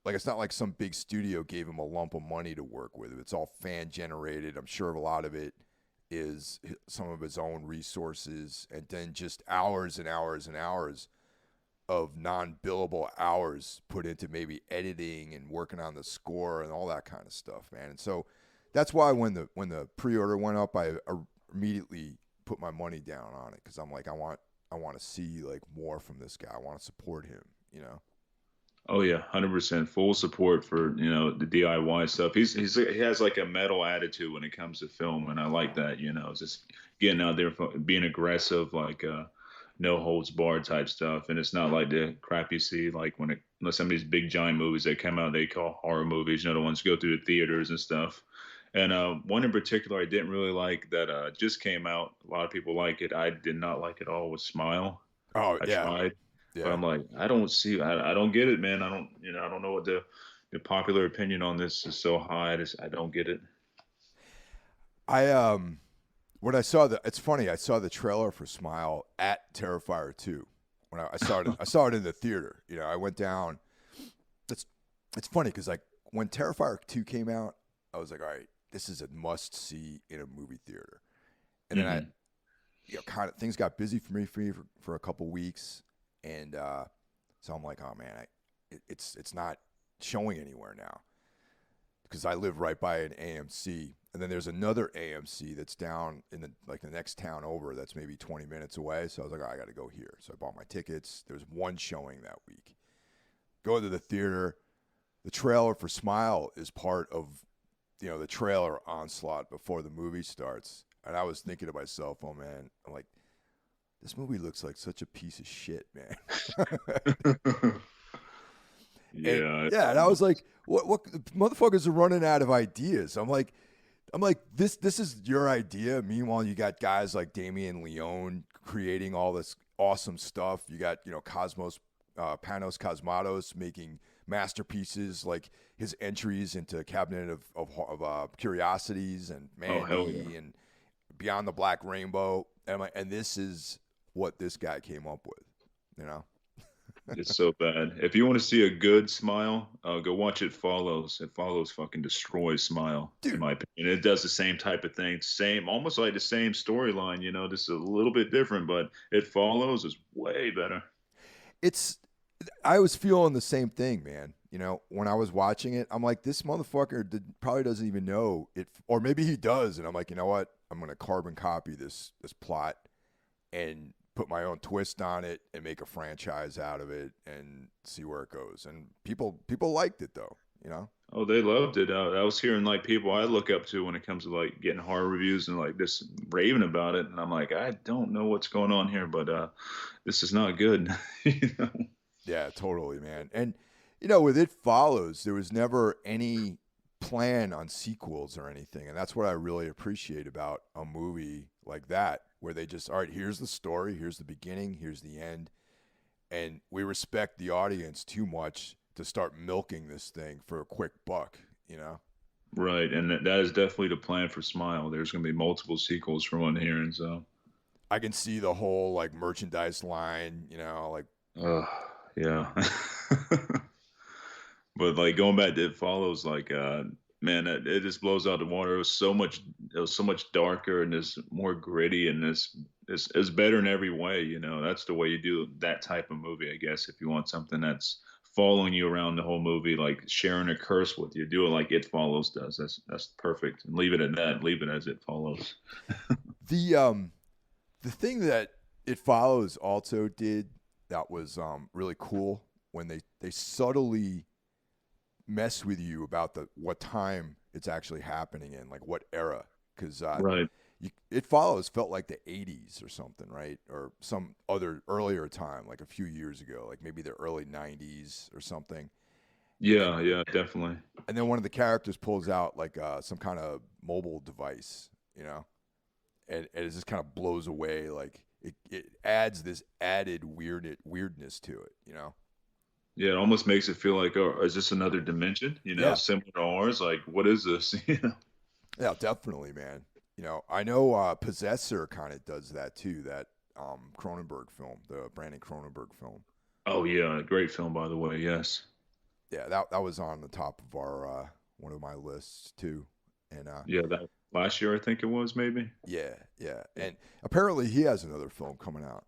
[SPEAKER 1] like, it's not like some big studio gave him a lump of money to work with. It's all fan generated. I'm sure a lot of it is some of his own resources, and then just hours and hours and hours of non-billable hours put into maybe editing and working on the score and all that kind of stuff, man. And so that's why when the pre-order went up, I immediately put my money down on it because I'm like, I want to see like more from this guy. I want to support him,
[SPEAKER 2] Oh yeah, 100% full support for the DIY stuff. He has like a metal attitude when it comes to film, and I like that. Just getting out there, being aggressive, like no holds barred type stuff. And it's not like the crap you see like when some of these big giant movies that come out they call horror movies. The ones go through the theaters and stuff. And one in particular I didn't really like that just came out. A lot of people like it. I did not like it all. Was Smile.
[SPEAKER 1] Oh
[SPEAKER 2] I
[SPEAKER 1] yeah.
[SPEAKER 2] tried.
[SPEAKER 1] Yeah.
[SPEAKER 2] But I'm like, I don't get it, man. I don't know what the popular opinion on this is so high. I don't get it.
[SPEAKER 1] When I saw it's funny. I saw the trailer for Smile at Terrifier 2. When I saw it, I saw it in the theater. I went down. It's funny because like when Terrifier 2 came out, I was like, all right, this is a must see in a movie theater. And then I, kind of things got busy for me for a couple weeks. And so I'm like, oh man, it's not showing anywhere now because I live right by an AMC, and then there's another AMC that's down in the next town over that's maybe 20 minutes away. So I was like, oh, I got to go here. So I bought my tickets. There's one showing that week. Go to the theater. The trailer for Smile is part of the trailer onslaught before the movie starts, and I was thinking to myself, oh man, I'm like, this movie looks like such a piece of shit, man. And I was like, what motherfuckers are running out of ideas. I'm like, this is your idea. Meanwhile, you got guys like Damien Leone creating all this awesome stuff. You got, Panos Cosmatos making masterpieces, like his entries into Cabinet of Curiosities and
[SPEAKER 2] Oh hell yeah.
[SPEAKER 1] Mandy and Beyond the Black Rainbow. And I'm like, and this is what this guy came up with, you know?
[SPEAKER 2] It's so bad. If you want to see a good Smile, go watch It Follows. It Follows fucking destroys Smile, in
[SPEAKER 1] Dude,
[SPEAKER 2] my opinion. It does the same type of thing, same, almost like the same storyline. Just a little bit different, but It Follows is way better.
[SPEAKER 1] it's I was feeling the same thing, man. When I was watching it, I'm like, this motherfucker probably doesn't even know it, or maybe he does. And I'm like, you know what? I'm gonna carbon copy this plot and put my own twist on it and make a franchise out of it and see where it goes. And people liked it though.
[SPEAKER 2] Oh, they loved it. I was hearing like people I look up to when it comes to like getting horror reviews and like just raving about it, and I'm like, I don't know what's going on here, but this is not good. you know?
[SPEAKER 1] Yeah, totally, man. And with It Follows, there was never any plan on sequels or anything, and that's what I really appreciate about a movie like that, where they just, all right, here's the story, here's the beginning, here's the end, and we respect the audience too much to start milking this thing for a quick buck.
[SPEAKER 2] Right, and that is definitely the plan for Smile. There's going to be multiple sequels from what I'm hearing. So,
[SPEAKER 1] I can see the whole like merchandise line, like
[SPEAKER 2] yeah. But like going back to It Follows, like man, it just blows out the water. It was so much darker and it's more gritty and it's better in every way. That's the way you do that type of movie, I guess. If you want something that's following you around the whole movie, like sharing a curse with you, do it like It Follows does. That's perfect, and leave it at that. Leave it as It Follows.
[SPEAKER 1] the thing that It Follows also did that was really cool when they subtly mess with you about what time it's actually happening in, like what era, because
[SPEAKER 2] Right.
[SPEAKER 1] It Follows felt like the 80s or something, right? Or some other earlier time, like a few years ago, like maybe the early 90s or something. And
[SPEAKER 2] Yeah. Yeah. Definitely.
[SPEAKER 1] and then one of the characters pulls out like some kind of mobile device, and it just kind of blows away. Like it adds this added weirdness to it.
[SPEAKER 2] Yeah, it almost makes it feel like, oh, is this another dimension?
[SPEAKER 1] Yeah,
[SPEAKER 2] Similar to ours. Like, what is this?
[SPEAKER 1] yeah, definitely, man. I know Possessor kind of does that too. That Cronenberg film, the Brandon Cronenberg film.
[SPEAKER 2] Oh yeah, great film by the way. Yes.
[SPEAKER 1] Yeah, that was on the top of our one of my lists too. And
[SPEAKER 2] Yeah, that last year I think it was maybe.
[SPEAKER 1] yeah, yeah, and apparently he has another film coming out.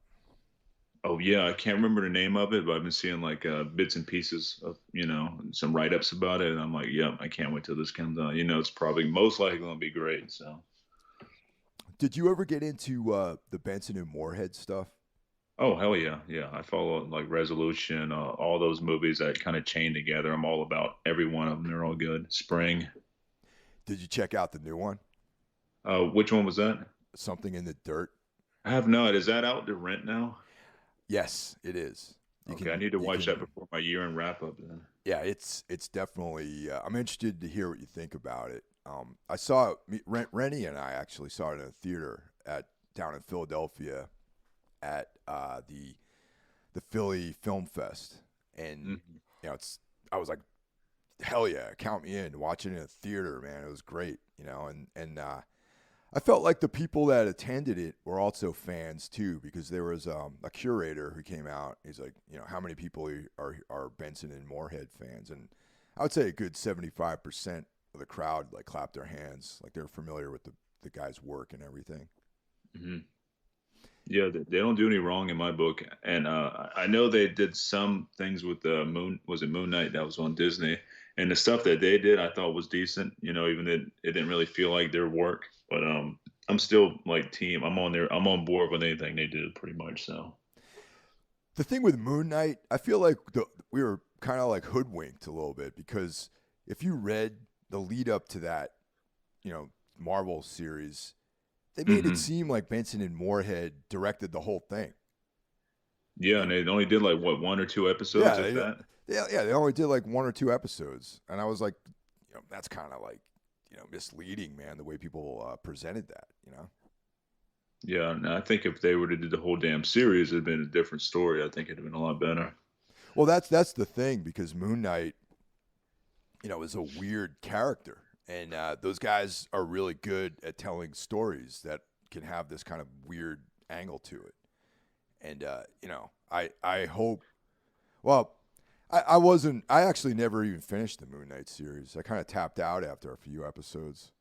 [SPEAKER 2] Oh yeah, I can't remember the name of it, but I've been seeing like bits and pieces of some write ups about it, and I'm like, yep, I can't wait till this comes out. It's probably most likely gonna be great. So.
[SPEAKER 1] Did you ever get into the Benson and Moorhead stuff?
[SPEAKER 2] Oh hell yeah, yeah. I follow like Resolution, all those movies that kind of chain together. I'm all about every one of them. They're all good. Spring.
[SPEAKER 1] Did you check out the new one,
[SPEAKER 2] Which one was that?
[SPEAKER 1] Something in the Dirt?
[SPEAKER 2] I have not. Is that out to rent now?
[SPEAKER 1] Yes, it is.
[SPEAKER 2] Okay, I need to
[SPEAKER 1] You
[SPEAKER 2] watch that
[SPEAKER 1] can.
[SPEAKER 2] before my year-end wrap-up then.
[SPEAKER 1] Yeah, it's definitely. I'm interested to hear what you think about it. I saw Rennie and I actually saw it in a theater down in Philadelphia at the Philly Film Fest, and
[SPEAKER 2] Mhm.
[SPEAKER 1] I was like, hell yeah, count me in. Watching it in a theater, man, it was great. And I felt like the people that attended it were also fans too, because there was a curator who came out. He's like, how many people are Benson and Moorhead fans? And I would say a good 75% of the crowd like clapped their hands, like they're familiar with the guy's work and everything.
[SPEAKER 2] Mhm. Yeah, they don't do any wrong in my book, and I know they did some things with the Moon. Was it Moon Knight that was on Disney? And the stuff that they did, I thought was decent. Even though it didn't really feel like their work, but I'm still like team. I'm on board with anything they do, pretty much. So.
[SPEAKER 1] The thing with Moon Knight, I feel like we were kind of like hoodwinked a little bit, because if you read the lead up to that, Marvel series, they made it
[SPEAKER 2] Hmm.
[SPEAKER 1] seem like Benson and Moorhead directed the whole thing.
[SPEAKER 2] Yeah, and
[SPEAKER 1] And
[SPEAKER 2] they only did like what, one or two episodes,
[SPEAKER 1] yeah,
[SPEAKER 2] if that.
[SPEAKER 1] they only did like one or two episodes, and I was like, that's kind of like, misleading, man, the way people presented that.
[SPEAKER 2] Yeah, and I think if they were to do the whole damn series, it'd been a different story. I think it'd have been a lot better.
[SPEAKER 1] Well, that's the thing because Moon Knight, is a weird character, and those guys are really good at telling stories that can have this kind of weird angle to it. And I hope. Well, I wasn't. I actually never even finished the Moon Knight series. I kind of tapped out after a few episodes.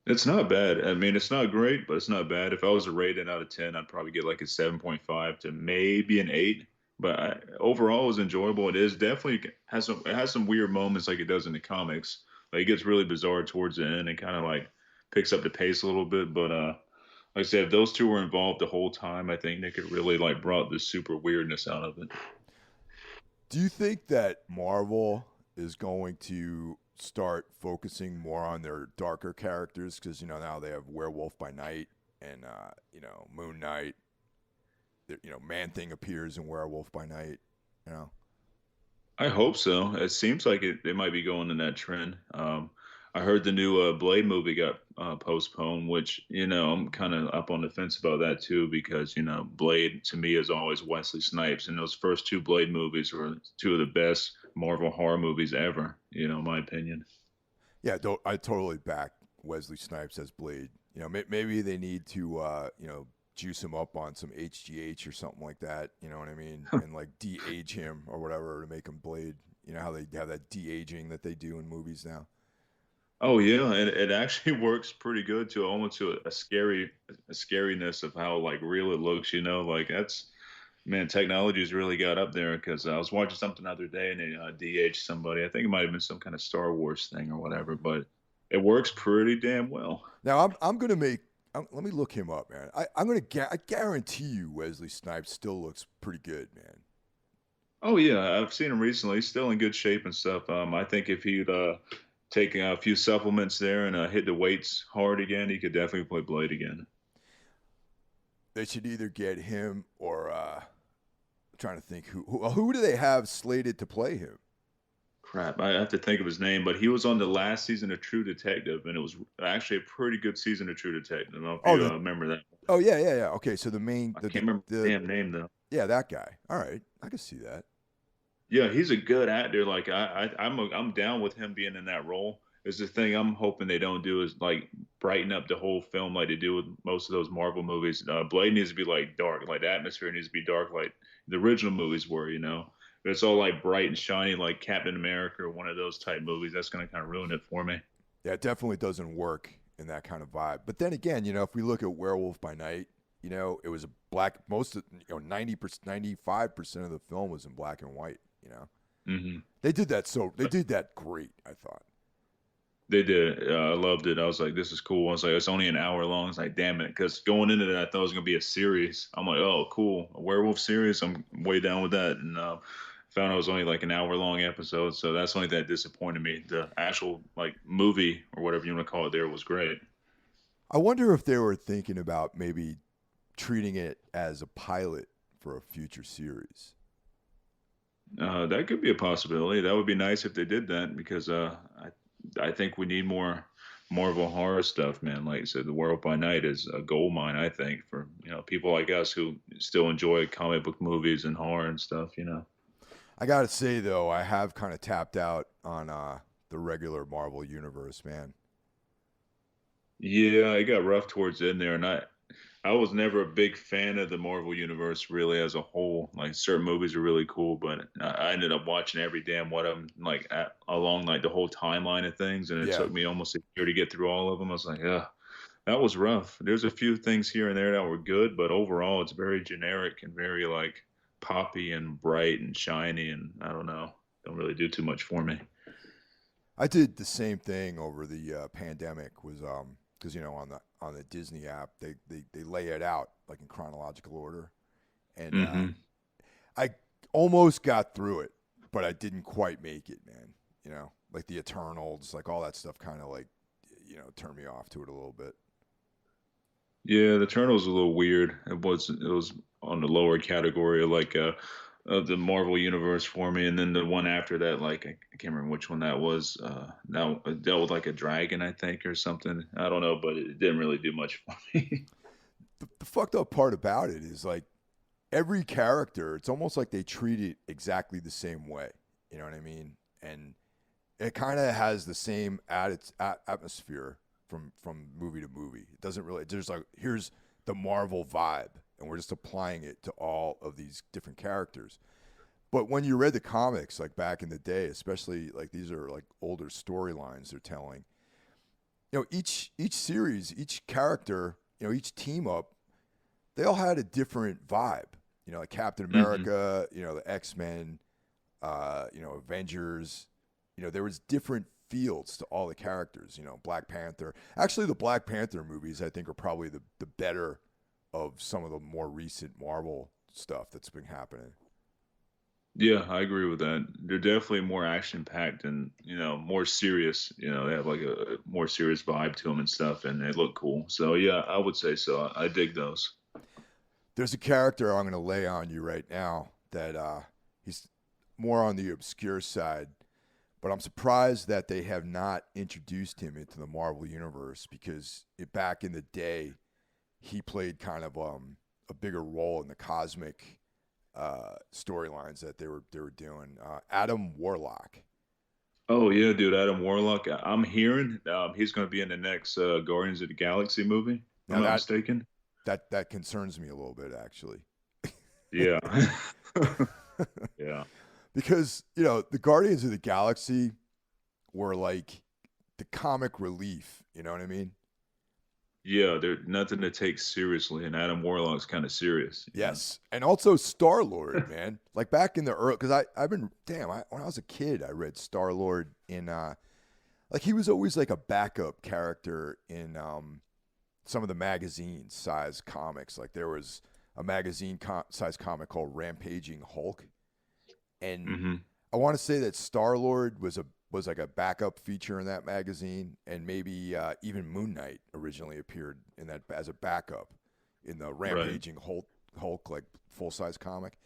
[SPEAKER 2] It's not bad. I mean, it's not great, but it's not bad. If I was to rate it out of 10, I'd probably get like a 7.5 to maybe an 8. But overall, it was enjoyable. It is definitely has some weird moments like it does in the comics. Like it gets really bizarre towards the end and kind of like picks up the pace a little bit. But like I said, if those two were involved the whole time, I think they could really like brought the super weirdness out of it.
[SPEAKER 1] Do you think that Marvel is going to start focusing more on their darker characters? Because now they have Werewolf by Night and Moon Knight. Man Thing appears in Werewolf by Night. You know.
[SPEAKER 2] I hope so. It seems like it might be going in that trend. I heard the new Blade movie got postponed, which, I'm kind of up on the fence about that too, because, Blade to me is always Wesley Snipes. And those first two Blade movies were two of the best Marvel horror movies ever, in my opinion.
[SPEAKER 1] Yeah, I totally back Wesley Snipes as Blade. Maybe they need to, juice him up on some HGH or something like that. You know what I mean? And like de-age him or whatever to make him Blade. You know how they have that de-aging that they do in movies now.
[SPEAKER 2] Oh yeah, and it actually works pretty good to almost to a scariness of how like real it looks. Like that's man, technology's really got up there because I was watching something the other day and they DH somebody. I think it might have been some kind of Star Wars thing or whatever, but it works pretty damn well.
[SPEAKER 1] Now I'm gonna make. Let me look him up, man. I'm gonna. I guarantee you, Wesley Snipes still looks pretty good, man.
[SPEAKER 2] Oh yeah, I've seen him recently. He's still in good shape and stuff. I think if he'd take a few supplements there and hit the weights hard again, he could definitely play Blade again.
[SPEAKER 1] They should either get him or I'm trying to think who do they have slated to play him?
[SPEAKER 2] Crap, I have to think of his name, but he was on the last season of True Detective, and it was actually a pretty good season of True Detective. I don't know if
[SPEAKER 1] Oh,
[SPEAKER 2] you remember that.
[SPEAKER 1] Oh yeah. Okay, so the main
[SPEAKER 2] I can't remember the damn name though.
[SPEAKER 1] Yeah, that guy. All right, I can see that.
[SPEAKER 2] Yeah, he's a good actor. Like I'm down with him being in that role. Is the thing I'm hoping they don't do is like brighten up the whole film like they do with most of those Marvel movies. Blade needs to be like dark, like the atmosphere needs to be dark, like the original movies were. But it's all like bright and shiny, like Captain America or one of those type movies. That's gonna kind of ruin it for me.
[SPEAKER 1] Yeah, it definitely doesn't work in that kind of vibe. But then again, if we look at Werewolf by Night, it was a black. Most of 90%, 95% of the film was in black and white.
[SPEAKER 2] Mm-hmm.
[SPEAKER 1] They did that. They did that great. I thought.
[SPEAKER 2] They did. I loved it. I was like, this is cool. I was like, it's only an hour long. It's like, damn it. Because going into that, I thought it was going to be a series. I'm like, oh, cool. A werewolf series. I'm way down with that. And found it was only like an hour long episode. So that's only that disappointed me. The actual like movie or whatever you want to call it there was great.
[SPEAKER 1] I wonder if they were thinking about maybe treating it as a pilot for a future series.
[SPEAKER 2] That could be a possibility. That would be nice if they did that because I think we need more Marvel horror stuff, man. Like I said, The World by Night is a gold mine, I think, for people like us who still enjoy comic book movies and horror and stuff.
[SPEAKER 1] I gotta say though, I have kind of tapped out on the regular Marvel universe, man.
[SPEAKER 2] Yeah, it got rough towards the end there, and I was never a big fan of the Marvel universe really as a whole. Like certain movies are really cool, but I ended up watching every damn one of them like along like the whole timeline of things, and it
[SPEAKER 1] Yeah.
[SPEAKER 2] took me almost a year to get through all of them. I was like, yeah, that was rough. There's a few things here and there that were good, but overall it's very generic and very like poppy and bright and shiny, and I don't know, don't really do too much for me.
[SPEAKER 1] I did the same thing over the pandemic. Was because on the Disney app they lay it out like in chronological order, and
[SPEAKER 2] Hmm.
[SPEAKER 1] I almost got through it, but I didn't quite make it, man. Like the Eternals, like all that stuff, kind of like turned me off to it a little bit.
[SPEAKER 2] Yeah, the Eternals was a little weird. It was on the lower category of the Marvel universe for me, and then the one after that, like I can't remember which one that was. Now it dealt with like a dragon, I think, or something. I don't know, but it didn't really do much for me.
[SPEAKER 1] The fucked up part about it is like every character, it's almost like they treat it exactly the same way. You know what I mean? And it kind of has the same atmosphere from movie to movie. It doesn't really. There's like, here's the Marvel vibe, and we're just applying it to all of these different characters. But when you read the comics, like back in the day, especially like these are like older storylines they're telling. You know, each series, each character, you know, each team up, they all had a different vibe. You know, like Captain America, you know, the X-Men, you know, Avengers. You know, there was different fields to all the characters. You know, Black Panther. Actually, the Black Panther movies, I think, are probably the better of some of the more recent Marvel stuff that's been happening.
[SPEAKER 2] Yeah, I agree with that. They're definitely more action packed and more serious. They have like a more serious vibe to them and stuff, and they look cool. So yeah, I would say so. I dig those.
[SPEAKER 1] There's a character I'm going to lay on you right now that he's more on the obscure side, but I'm surprised that they have not introduced him into the Marvel universe because back in the day, he played kind of a bigger role in the cosmic storylines that they were doing. Adam Warlock.
[SPEAKER 2] Oh yeah, dude, Adam Warlock. I'm hearing he's going to be in the next Guardians of the Galaxy movie. If I'm
[SPEAKER 1] Now
[SPEAKER 2] not mistaken.
[SPEAKER 1] that concerns me a little bit actually.
[SPEAKER 2] Yeah. Yeah.
[SPEAKER 1] Because, you know, the Guardians of the Galaxy were like the comic relief, you know what I mean?
[SPEAKER 2] Yeah, they're nothing to take seriously, and Adam Warlock's kind of serious.
[SPEAKER 1] Yes. And also Star-Lord, man. Like back in the early, because I've been, when I was a kid, I read Star-Lord in, like he was always like a backup character in some of the magazine size comics. Like there was a magazine size comic called Rampaging Hulk. And I want to say that Star-Lord was like a backup feature in that magazine, and maybe even Moon Knight originally appeared in that as a backup in the Rampaging Hulk like full size comic.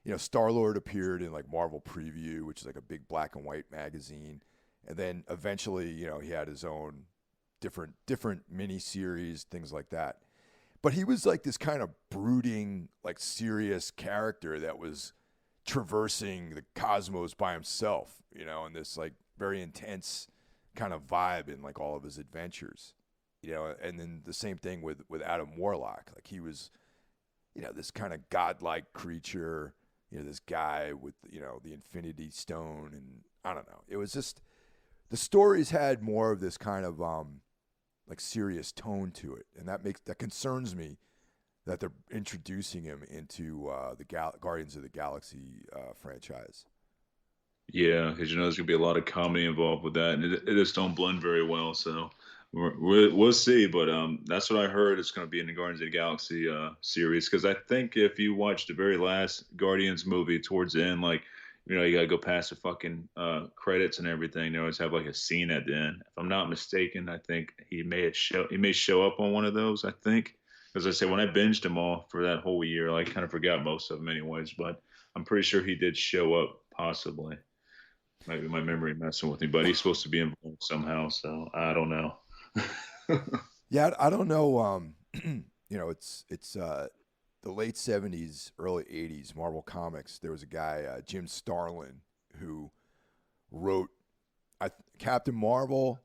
[SPEAKER 1] You know, Star-Lord appeared in like Marvel Preview, which is like a big black and white magazine, and then eventually, you know, he had his own different mini series, things like that. But he was like this kind of brooding, like serious character that was traversing the cosmos by himself, you know, and this like very intense kind of vibe in like all of his adventures, you know. And then the same thing with Adam Warlock. Like he was, you know, this kind of godlike creature, you know, this guy with, you know, the Infinity Stone, and I don't know. It was just the stories had more of this kind of like serious tone to it, and that concerns me that they're introducing him into the Guardians of the Galaxy franchise.
[SPEAKER 2] Yeah, because there's gonna be a lot of comedy involved with that, and it just don't blend very well. So we'll see, but that's what I heard. It's gonna be in the Guardians of the Galaxy series. Because I think if you watch the very last Guardians movie towards the end, like you gotta go past the fucking credits and everything. They always have like a scene at the end. If I'm not mistaken, I think he may show up on one of those. I think. As I say, when I binged them all for that whole year, I kind of forgot most of them anyways, but I'm pretty sure he did show up possibly. Maybe my memory messing with me, but he's supposed to be involved somehow, so I don't know.
[SPEAKER 1] Yeah, I don't know. You know, it's the late '70s, early '80s Marvel Comics. There was a guy, Jim Starlin, who wrote Captain Marvel,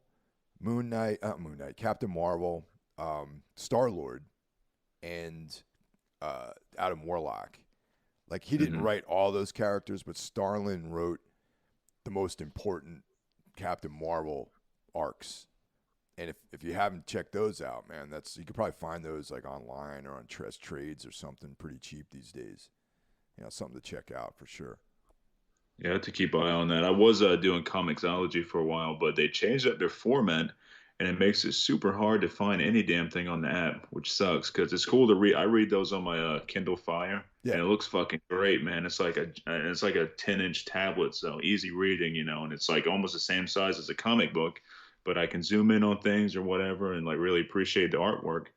[SPEAKER 1] Captain Marvel, Star-Lord, and Adam Warlock. Like he didn't write all those characters, but Starlin wrote the most important Captain Marvel arcs. And if you haven't checked those out, man, you could probably find those like online or on trades or something pretty cheap these days. You know, something to check out for sure.
[SPEAKER 2] Yeah, I have to keep an eye on that. I was doing Comixology for a while, but they changed up their format, and it makes it super hard to find any damn thing on the app, which sucks because it's cool to read. I read those on my Kindle Fire,
[SPEAKER 1] Yeah.
[SPEAKER 2] and it looks fucking great, man. It's like a 10-inch tablet, so easy reading, and it's like almost the same size as a comic book, but I can zoom in on things or whatever, and like really appreciate the artwork.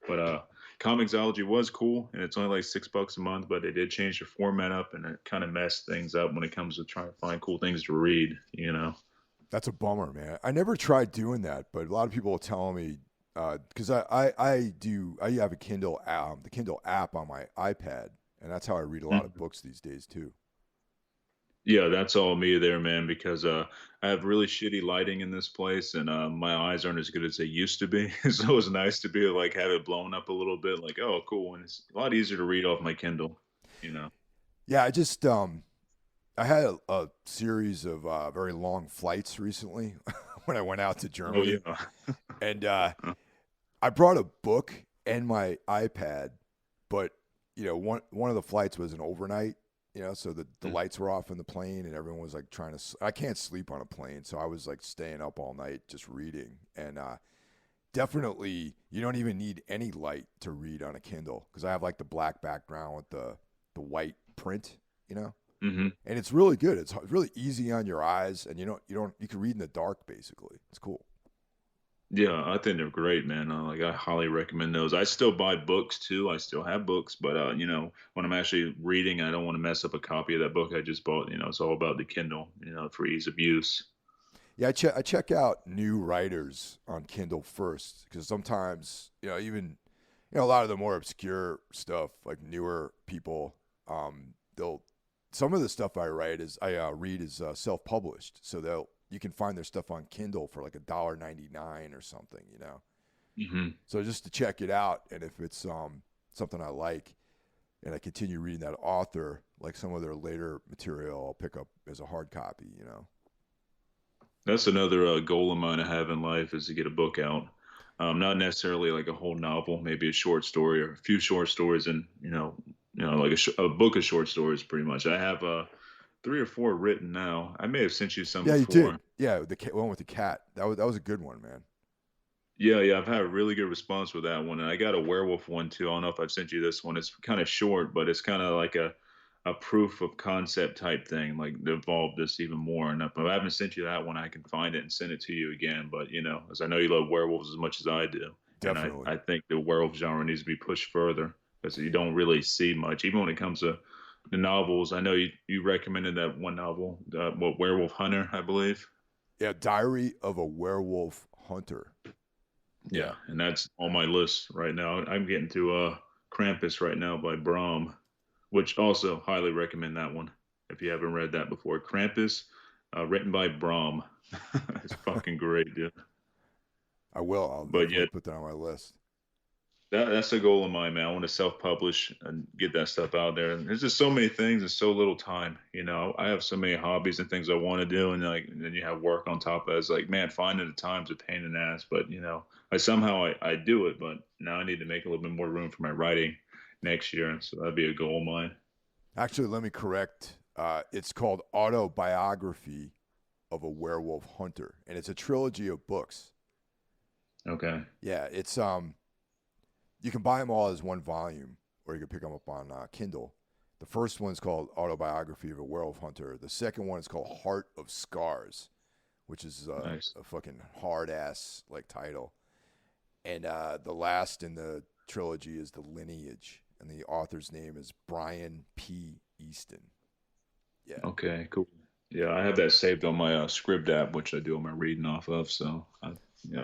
[SPEAKER 2] But Comixology was cool, and it's only like $6 a month, but they did change the format up, and it kind of messed things up when it comes to trying to find cool things to read.
[SPEAKER 1] That's a bummer, man. I never tried doing that, but a lot of people are telling me because I have a Kindle the Kindle app on my iPad, and that's how I read a lot of books these days too.
[SPEAKER 2] Yeah, that's all me there, man, because I have really shitty lighting in this place and my eyes aren't as good as they used to be. So it's nice to be like have it blown up a little bit, like, oh cool. And it's a lot easier to read off my Kindle, you know.
[SPEAKER 1] Yeah, I just I had a series of very long flights recently when I went out to
[SPEAKER 2] Oh
[SPEAKER 1] Germany,
[SPEAKER 2] yeah.
[SPEAKER 1] and I brought a book and my iPad, but one of the flights was an overnight, so the lights were off in the plane and everyone was like trying to. I can't sleep on a plane, so I was like staying up all night just reading, and definitely you don't even need any light to read on a Kindle because I have like the black background with the white print,
[SPEAKER 2] Hmm.
[SPEAKER 1] and it's really good. It's really easy on your eyes, and you can read in the dark basically. It's cool.
[SPEAKER 2] Yeah, I think they're great, man. Like I highly recommend those. I still buy books too. I still have books, but when I'm actually reading, I don't want to mess up a copy of that book I just bought. It's all about the Kindle, for ease of use.
[SPEAKER 1] Yeah, I check out new writers on Kindle first because sometimes even a lot of the more obscure stuff like newer people, they'll some of the stuff I read is self published, so you can find their stuff on Kindle for like $1.99 or something.
[SPEAKER 2] Hmm.
[SPEAKER 1] So just to check it out, and if it's something I like, and I continue reading that author, like some of their later material, I'll pick up as a hard copy.
[SPEAKER 2] That's another goal of mine I have in life is to get a book out. Not necessarily like a whole novel, maybe a short story or a few short stories, and like a book of short stories, pretty much. I have 3 or 4 written now. I may have sent you some
[SPEAKER 1] Yeah, you did.
[SPEAKER 2] before.
[SPEAKER 1] Yeah, the one with the cat. That was a good one, man.
[SPEAKER 2] Yeah, yeah, I've had a really good response with that one, and I got a werewolf one too. I don't know if I've sent you this one. It's kind of short, but it's kind of like a proof of concept type thing, like to evolve this even more. And if I haven't sent you that one, I can find it and send it to you again. But as I know you love werewolves as much as I do, and I
[SPEAKER 1] Definitely.
[SPEAKER 2] I think the werewolf genre needs to be pushed further because you don't really see much, even when it comes to the novels. I know you recommended that one novel, what Werewolf Hunter, I believe.
[SPEAKER 1] Yeah, Diary of a Werewolf Hunter. Yeah.
[SPEAKER 2] Yeah, and that's on my list right now. I'm getting to Krampus right now by Brahm, which also highly recommend that one if you haven't read that before. Krampus, written by Brahm. It's fucking great, dude.
[SPEAKER 1] I will. I'll
[SPEAKER 2] But
[SPEAKER 1] definitely
[SPEAKER 2] yet
[SPEAKER 1] put that on my list.
[SPEAKER 2] that's a goal of mine, man. I want to self-publish and get that stuff out there. And there's just so many things and so little time. I have so many hobbies and things I want to do, and then you have work on top of it. It's like, man, finding the time's a pain in the ass. But I do it. But now I need to make a little bit more room for my writing next year, and so that'd be a goal of mine.
[SPEAKER 1] Actually, let me correct. It's called Autobiography of a Werewolf Hunter, and it's a trilogy of books.
[SPEAKER 2] Okay.
[SPEAKER 1] Yeah, it's you can buy them all as one volume, or you can pick them up on Kindle. The first one's called Autobiography of a Werewolf Hunter. The second one is called Heart of Scars, which is
[SPEAKER 2] Nice.
[SPEAKER 1] a fucking hard ass like title. And the last in the trilogy is The Lineage, and the author's name is Brian P. Easton. Yeah.
[SPEAKER 2] Okay. Cool. Yeah, I have that saved on my Scribd app, which I do all my reading off of. So,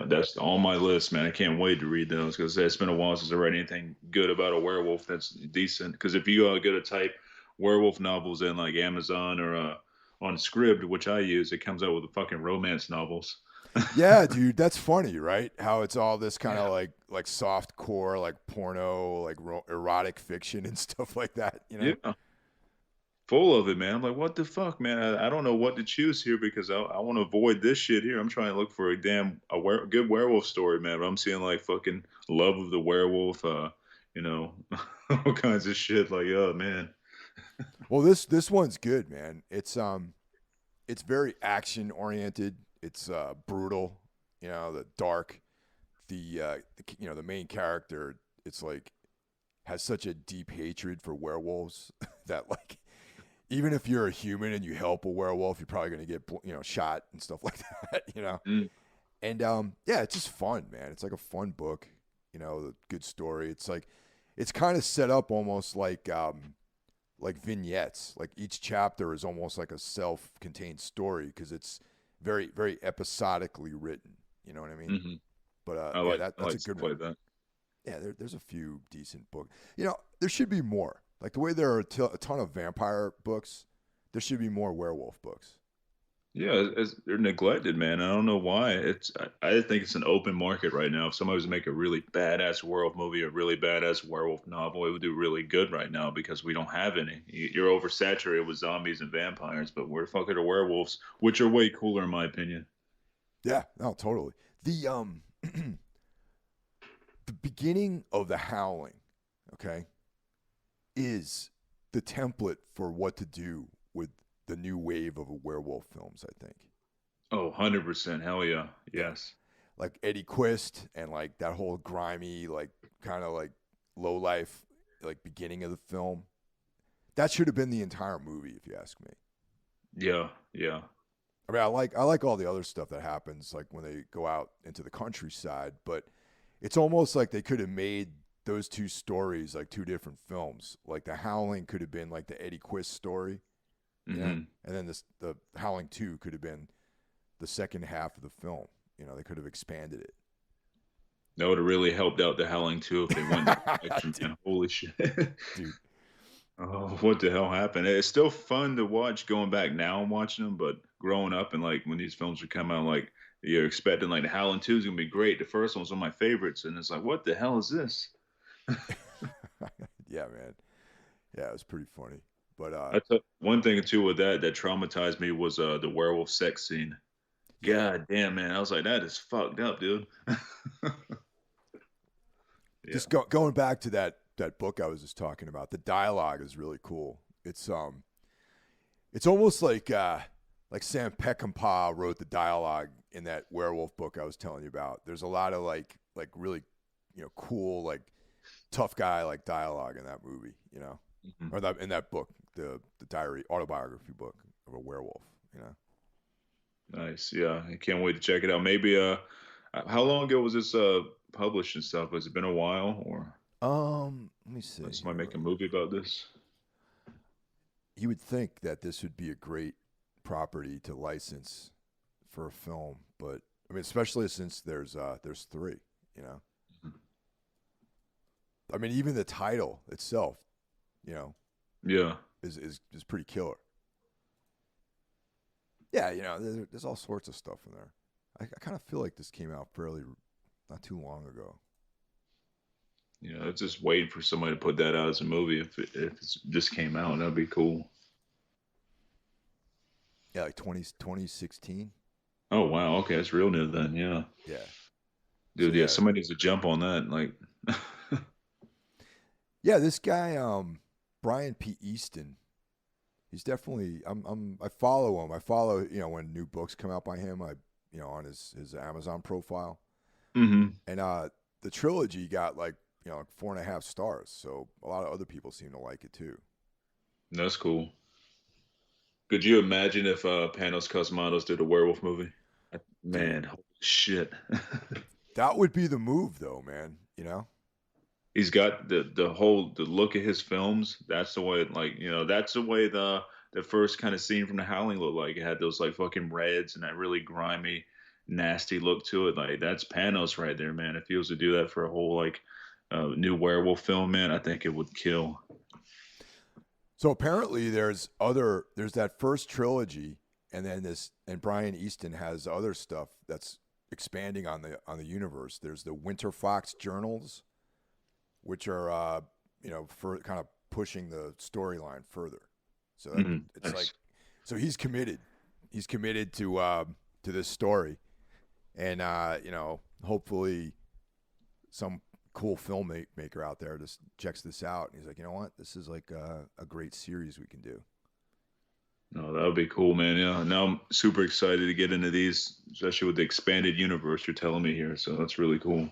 [SPEAKER 2] that's on my list, man. I can't wait to read those because it's been a while since I read anything good about a werewolf that's decent. Because if you go to type werewolf novels in like Amazon or on Scribd, which I use, it comes out with the fucking romance novels.
[SPEAKER 1] Yeah, dude, that's funny, right? How it's all this kind
[SPEAKER 2] Yeah.
[SPEAKER 1] of like soft core, like porno, like erotic fiction and stuff like that.
[SPEAKER 2] Yeah. Full of it, man. I'm like, what the fuck, man? I don't know what to choose here because I want to avoid this shit here. I'm trying to look for good werewolf story, man. But I'm seeing like fucking love of the werewolf, you know, all kinds of shit. Like, oh man.
[SPEAKER 1] Well, this one's good, man. It's very action oriented. It's brutal, the dark, the main character. It's like has such a deep hatred for werewolves that like even if you're a human and you help a werewolf, you're probably gonna get shot and stuff like that.
[SPEAKER 2] Mm.
[SPEAKER 1] And yeah, it's just fun, man. It's like a fun book, a good story. It's like it's kind of set up almost like vignettes. Like each chapter is almost like a self-contained story because it's very very episodically written. You know what I mean?
[SPEAKER 2] Hmm.
[SPEAKER 1] But
[SPEAKER 2] I
[SPEAKER 1] yeah,
[SPEAKER 2] like
[SPEAKER 1] that's a
[SPEAKER 2] stuff
[SPEAKER 1] good one.
[SPEAKER 2] like that.
[SPEAKER 1] Yeah, there's a few decent books. There should be more. Like the way there are a ton of vampire books, there should be more werewolf books.
[SPEAKER 2] Yeah, they're neglected, man. I don't know why. I think it's an open market right now. If somebody was to make a really badass werewolf movie, a really badass werewolf novel, it would do really good right now because we don't have any. You're oversaturated with zombies and vampires, but where the fuck are the werewolves, which are way cooler in my opinion.
[SPEAKER 1] Yeah, no, totally. The the beginning of The Howling, okay, is the template for what to do with the new wave of werewolf films, I think.
[SPEAKER 2] Oh, 100%. Hell yeah.
[SPEAKER 1] Yeah.
[SPEAKER 2] Yes.
[SPEAKER 1] Like Eddie Quist and like that whole grimy, like kind of like low life, like beginning of the film. That should have been the entire movie, if you ask me.
[SPEAKER 2] Yeah. Yeah.
[SPEAKER 1] I mean, I like all the other stuff that happens, like when they go out into the countryside, but it's almost like they could have made those two stories like two different films. Like The Howling could have been like the Eddie Quist story,
[SPEAKER 2] Hmm.
[SPEAKER 1] and then the Howling 2 could have been the second half of the film. They could have expanded it.
[SPEAKER 2] That would have really helped out the Howling too if they went that direction,
[SPEAKER 1] dude,
[SPEAKER 2] man. Holy shit.
[SPEAKER 1] dude.
[SPEAKER 2] Oh, what the hell happened? It's still fun to watch going back now and watching them, but growing up and like when these films would come out, like you're expecting like the Howling 2 is gonna be great. The first one's one of my favorites, and it's like, what the hell is this?
[SPEAKER 1] Yeah, man. Yeah, it was pretty funny. But
[SPEAKER 2] One thing too with that traumatized me was the werewolf sex scene.
[SPEAKER 1] yeah,
[SPEAKER 2] God damn, man. I was like, that is fucked up, dude. Yeah.
[SPEAKER 1] just going back to that book I was just talking about. The dialogue is really cool. It's almost like Sam Peckinpah wrote the dialogue in that werewolf book I was telling you about. There's a lot of like really cool like tough guy like dialogue in that movie,
[SPEAKER 2] Mhm.
[SPEAKER 1] or that in that book, the diary autobiography book of a werewolf.
[SPEAKER 2] Nice. Yeah. I can't wait to check it out. Maybe how long ago was this published and stuff? Has it been a while or
[SPEAKER 1] Let me see
[SPEAKER 2] did somebody
[SPEAKER 1] here.
[SPEAKER 2] make a movie about this?
[SPEAKER 1] You would think that this would be a great property to license for a film, but I mean, especially since there's three. You know,
[SPEAKER 2] Mhm.
[SPEAKER 1] I mean, even the title itself, you know,
[SPEAKER 2] Yeah.
[SPEAKER 1] is pretty killer. Yeah, there's all sorts of stuff in there. I kind of feel like this came out fairly not too long ago.
[SPEAKER 2] Yeah. It's just waiting for somebody to put that out as a movie. If it's just came out, that'd be cool.
[SPEAKER 1] Yeah, like 2016.
[SPEAKER 2] Oh wow. Okay, that's real new then. Yeah.
[SPEAKER 1] Yeah. So
[SPEAKER 2] Dude, yeah,
[SPEAKER 1] yeah,
[SPEAKER 2] somebody needs to jump on that. Like,
[SPEAKER 1] yeah. This guy, Brian P. Easton. He's definitely. I follow him. I follow. When new books come out by him. On his Amazon profile.
[SPEAKER 2] hmm
[SPEAKER 1] And the trilogy got like 4.5 stars. So a lot of other people seem to like it too.
[SPEAKER 2] that's cool. Could you imagine if Panos Cosmatos did a werewolf movie?
[SPEAKER 1] Dude,
[SPEAKER 2] Man, holy shit.
[SPEAKER 1] that would be the move, though, man.
[SPEAKER 2] He's got the look of his films. That's the way, like, that's the way the first kind of scene from The Howling looked like. It had those like fucking reds and that really grimy, nasty look to it. Like that's Panos right there, man. If he was to do that for a whole like new werewolf film, man, I think it would kill.
[SPEAKER 1] So apparently, there's that first trilogy, and then and Brian Easton has other stuff that's expanding on the universe. There's the Winter Fox journals, which are for kind of pushing the storyline further. So it's like,
[SPEAKER 2] Nice.
[SPEAKER 1] so he's committed. He's committed to this story, and hopefully some cool filmmaker out there just checks this out, and he's like, you know what, this is like a great series we can do.
[SPEAKER 2] No, that would be cool, man. Yeah. Now I'm super excited to get into these, especially with the expanded universe you're telling me here. So that's really cool.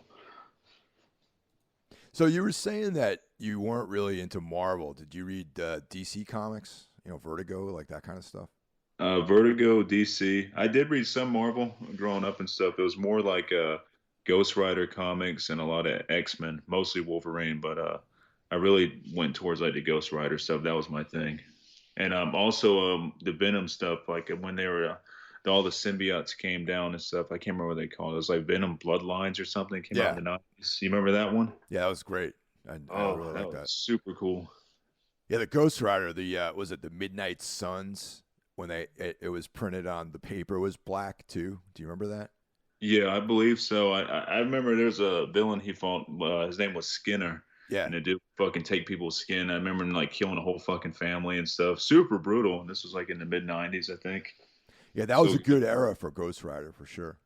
[SPEAKER 1] So you were saying that you weren't really into Marvel. Did you read DC comics? Vertigo, like that kind of stuff.
[SPEAKER 2] Vertigo, DC. I did read some Marvel growing up and stuff. It was more like Ghost Rider comics and a lot of X-Men, mostly Wolverine, but I really went towards like the Ghost Rider stuff. That was my thing. And also the Venom stuff, like when they were all the symbiotes came down and stuff. I can't remember what they called it. It was like Venom Bloodlines or something. Came out in
[SPEAKER 1] Yeah,
[SPEAKER 2] the 90s. You remember that one?
[SPEAKER 1] yeah, that was great. I
[SPEAKER 2] Oh,
[SPEAKER 1] really
[SPEAKER 2] that
[SPEAKER 1] like
[SPEAKER 2] was
[SPEAKER 1] that.
[SPEAKER 2] super cool.
[SPEAKER 1] Yeah, the Ghost Rider. The was it the Midnight Suns when it was printed on the paper was black too. Do you remember that?
[SPEAKER 2] Yeah, I believe so. I remember there's a villain he fought. His name was Skinner,
[SPEAKER 1] Yeah,
[SPEAKER 2] and it did fucking take people's skin. I remember him like killing a whole fucking family and stuff. Super brutal. And this was like in the mid '90s, I think.
[SPEAKER 1] yeah, that was
[SPEAKER 2] So
[SPEAKER 1] a good era for Ghost Rider for sure.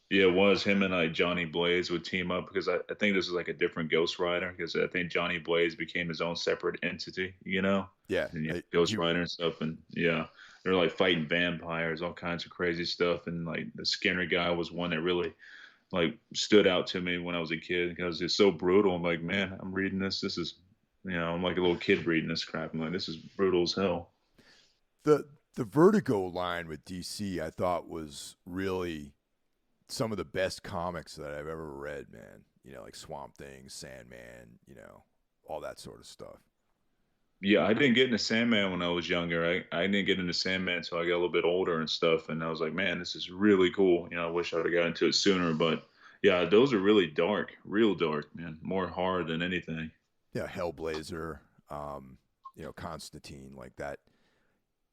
[SPEAKER 2] yeah, it was him and like Johnny Blaze would team up because I think this is like a different Ghost Rider because I think Johnny Blaze became his own separate entity, you know,
[SPEAKER 1] Yeah,
[SPEAKER 2] and Ghost Rider and stuff, and yeah, they're like fighting vampires, all kinds of crazy stuff, and like the Skinner guy was one that really like stood out to me when I was a kid because it's so brutal. I'm like, man, I'm reading this. This is, I'm like a little kid reading this crap. I'm like, this is brutal as hell.
[SPEAKER 1] the the Vertigo line with DC I thought was really some of the best comics that I've ever read, man. You know, like Swamp Thing, Sandman, you know, all that sort of stuff.
[SPEAKER 2] Yeah, I didn't get into Sandman when I was younger. I didn't get into Sandman until I got a little bit older and stuff. And I was like, man, this is really cool. I wish I would have got into it sooner. But yeah, those are really dark, real dark, man. More horror than anything.
[SPEAKER 1] Yeah, Hellblazer, you know, Constantine, like that.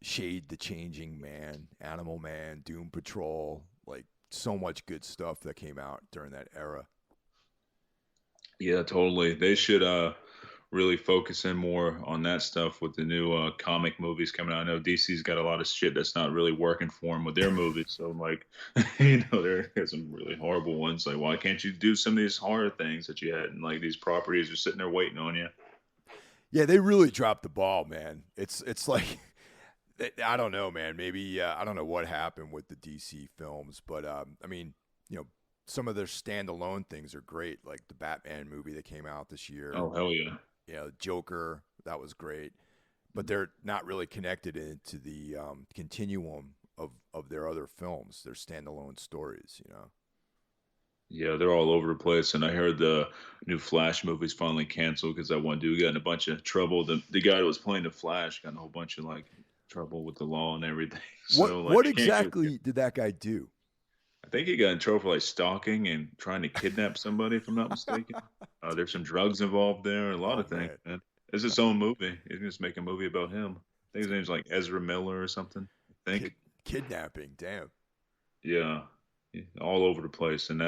[SPEAKER 1] Shade the Changing Man, Animal Man, Doom Patrol, like so much good stuff that came out during that era.
[SPEAKER 2] Yeah, totally. They should really focus in more on that stuff with the new comic movies coming out. I know DC's got a lot of shit that's not really working for them with their movies. So I'm like, there's some really horrible ones. Like, why can't you do some of these horror things that you had? And like these properties are sitting there waiting on you.
[SPEAKER 1] Yeah, they really dropped the ball, man. It's like I don't know, man. Maybe I don't know what happened with the DC films, but I mean, you know, some of their standalone things are great, like the Batman movie that came out this year.
[SPEAKER 2] Oh hell yeah.
[SPEAKER 1] You know, Joker, that was great, but they're not really connected into the continuum of their other films. They're standalone stories, you know.
[SPEAKER 2] Yeah, they're all over the place. And I heard the new Flash movie's finally canceled because that one dude got in a bunch of trouble. The guy that was playing the Flash got in a whole bunch of like trouble with the law and everything.
[SPEAKER 1] What
[SPEAKER 2] So like
[SPEAKER 1] what
[SPEAKER 2] you can't get.
[SPEAKER 1] exactly did that guy do?
[SPEAKER 2] I think he got in trouble for like stalking and trying to kidnap somebody, if I'm not mistaken. There's some drugs involved there, a lot
[SPEAKER 1] Oh
[SPEAKER 2] of things,
[SPEAKER 1] man,
[SPEAKER 2] man. It's his own movie. He's gonna just make a movie about him. I think his name's like Ezra Miller or something. I
[SPEAKER 1] Kid,
[SPEAKER 2] think.
[SPEAKER 1] kidnapping, damn.
[SPEAKER 2] Yeah. Yeah, all over the place. And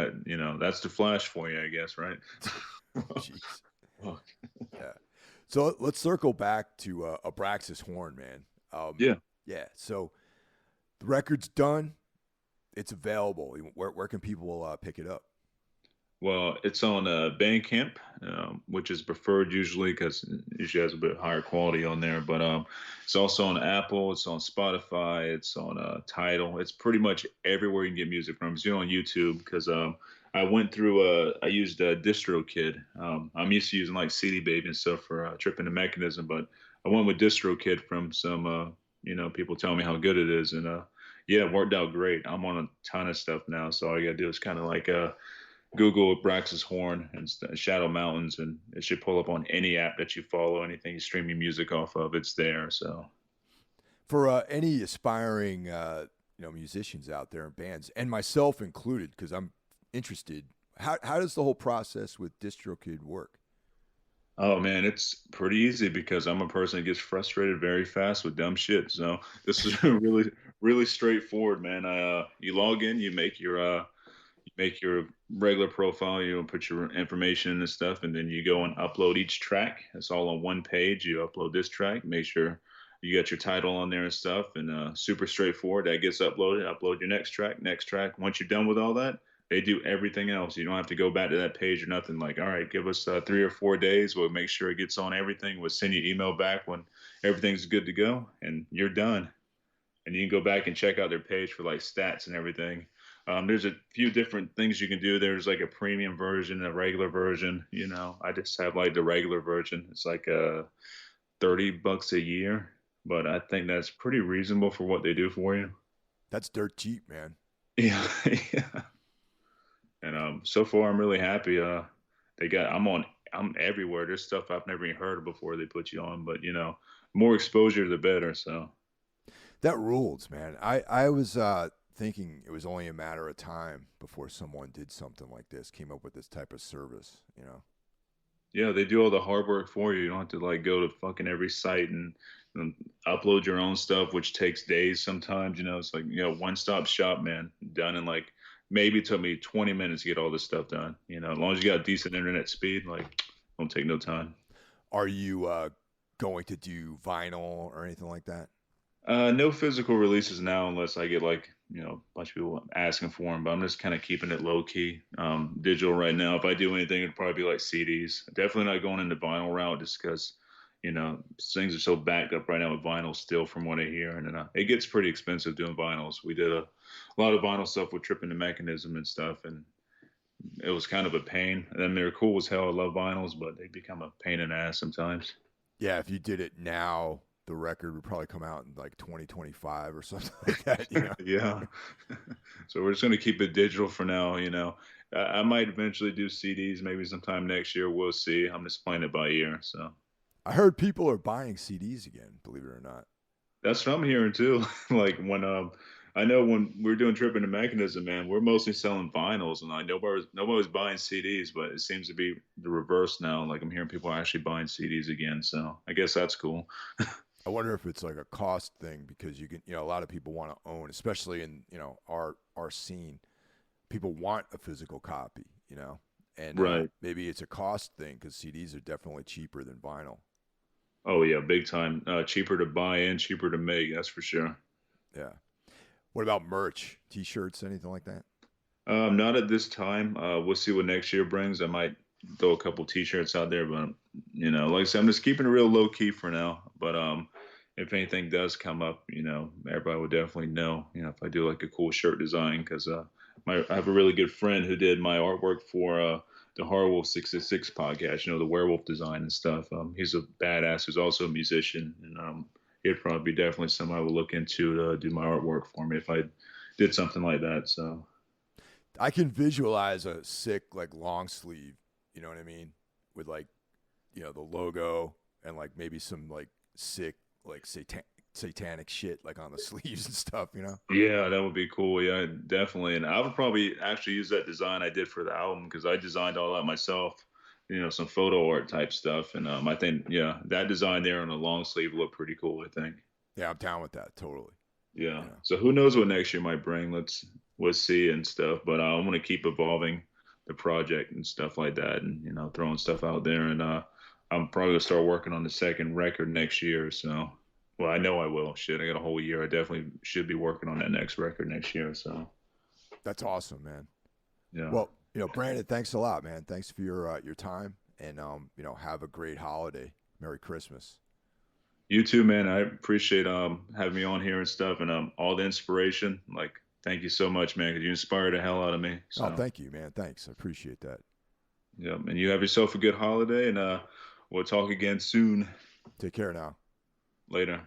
[SPEAKER 2] that's the Flash for you, I guess, right?
[SPEAKER 1] Jeez.
[SPEAKER 2] Fuck.
[SPEAKER 1] Yeah. So let's circle back to Abraxas Horn, man.
[SPEAKER 2] Yeah.
[SPEAKER 1] Yeah. So the record's done. It's available. Where can people pick it up?
[SPEAKER 2] Well, it's on Bandcamp, which is preferred usually because it usually has a bit higher quality on there. But it's also on Apple, it's on Spotify, it's on Tidal. It's pretty much everywhere you can get music from. It's even on YouTube because I went through, I used DistroKid. I'm used to using like CD Baby and stuff for tripping the mechanism, but I went with DistroKid from some, people telling me how good it is. And yeah, it worked out great. I'm on a ton of stuff now. So all you got to do is kind of like, Google ABRAXAS Horn and Shadow Mountains, and it should pull up on any app that you follow, anything you stream your music off of. It's there. So
[SPEAKER 1] For any aspiring, musicians out there and bands, and myself included, because I'm interested. How does the whole process with DistroKid work?
[SPEAKER 2] oh man, it's pretty easy because I'm a person that gets frustrated very fast with dumb shit. So this is really, really straightforward, man. You log in, you make your regular profile, you put your information in and stuff, and then you go and upload each track. It's all on one page. You upload this track, make sure you got your title on there and stuff, and super straightforward. That gets uploaded. Upload your next track, next track. Once you're done with all that, they do everything else. You don't have to go back to that page or nothing. Like, all right, give us 3 or 4 days. We'll make sure it gets on everything. We'll send you email back when everything's good to go, and you're done. And you can go back and check out their page for like stats and everything. There's a few different things you can do. There's like a premium version, a regular version. I just have like the regular version. It's like $30 a year, but I think that's pretty reasonable for what they do for you.
[SPEAKER 1] That's dirt cheap, man.
[SPEAKER 2] Yeah, yeah. And so far I'm really happy. I'm everywhere. There's stuff I've never even heard of before they put you on, but more exposure the better. So
[SPEAKER 1] That rules, man. I was thinking it was only a matter of time before someone did something like this, came up with this type of service. You know.
[SPEAKER 2] Yeah, they do all the hard work for you. You don't have to like go to fucking every site and upload your own stuff, which takes days sometimes. It's like one stop shop, man. Done in like maybe it took me 20 minutes to get all this stuff done. As long as you got decent internet speed, like don't take no time.
[SPEAKER 1] Are you going to do vinyl or anything like that?
[SPEAKER 2] No physical releases now, unless I get like a bunch of people asking for them. But I'm just kind of keeping it low key, digital right now. If I do anything, it'd probably be like CDs. Definitely not going into vinyl route, just because things are so backed up right now with vinyl still, from what I hear, and it gets pretty expensive doing vinyls. We did a lot of vinyl stuff with Tripping the Mechanism and stuff, and it was kind of a pain. And then they're cool as hell. I love vinyls, but they become a pain in the ass sometimes.
[SPEAKER 1] Yeah, if you did it now, the record would probably come out in like 2025 or something like that.
[SPEAKER 2] Yeah. So we're just going to keep it digital for now. I might eventually do CDs maybe sometime next year. We'll see. I'm just playing it by ear. So
[SPEAKER 1] I heard people are buying CDs again, believe it or not.
[SPEAKER 2] that's what I'm hearing too. Like when I know when we're doing Tripping the Mechanism, man, we're mostly selling vinyls, and I nobody's buying CDs, but it seems to be the reverse now. Like I'm hearing people are actually buying CDs again. So I guess that's cool.
[SPEAKER 1] I wonder if it's like a cost thing because you can, a lot of people want to own, especially in, our scene. People want a physical copy, and
[SPEAKER 2] Right.
[SPEAKER 1] maybe it's a cost thing because CDs are definitely cheaper than vinyl.
[SPEAKER 2] Oh yeah, big time. Cheaper to buy and cheaper to make. That's for sure.
[SPEAKER 1] Yeah. What about merch, T-shirts, anything like that?
[SPEAKER 2] Not at this time. We'll see what next year brings. I might throw a couple T-shirts out there, but like I said, I'm just keeping it real low key for now. But if anything does come up, everybody will definitely know. If I do like a cool shirt design, because I have a really good friend who did my artwork for the HorrorWolf666 podcast. The werewolf design and stuff. He's a badass. Who's also a musician, and he'd probably be definitely somebody I would look into to do my artwork for me if I did something like that. So.
[SPEAKER 1] I can visualize a sick like long sleeve, you know what I mean, with like the logo and like maybe some like sick like satanic shit like on the sleeves and stuff.
[SPEAKER 2] Yeah, that would be cool. Yeah, definitely. And I would probably actually use that design I did for the album because I designed all that myself. Some photo art type stuff, and I think that design there on a long sleeve looked pretty cool. I think.
[SPEAKER 1] Yeah, I'm down with that totally.
[SPEAKER 2] Yeah.
[SPEAKER 1] Yeah.
[SPEAKER 2] So who knows what next year might bring? We'll see and stuff. But I want to keep evolving the project and stuff like that, and throwing stuff out there. And I'm probably gonna start working on the second record next year. So, well, I know I will. Shit, I got a whole year. I definitely should be working on that next record next year. So,
[SPEAKER 1] That's awesome, man.
[SPEAKER 2] yeah.
[SPEAKER 1] Well, Brandon, thanks a lot, man. Thanks for your time, and have a great holiday. Merry Christmas.
[SPEAKER 2] You too, man. I appreciate having me on here and stuff, and all the inspiration. Like, thank you so much, man, because you inspired the hell out of me.
[SPEAKER 1] Oh,
[SPEAKER 2] So,
[SPEAKER 1] thank you, man. Thanks. I appreciate that.
[SPEAKER 2] yeah, and you have yourself a good holiday, and we'll talk again soon.
[SPEAKER 1] Take care now.
[SPEAKER 2] Later.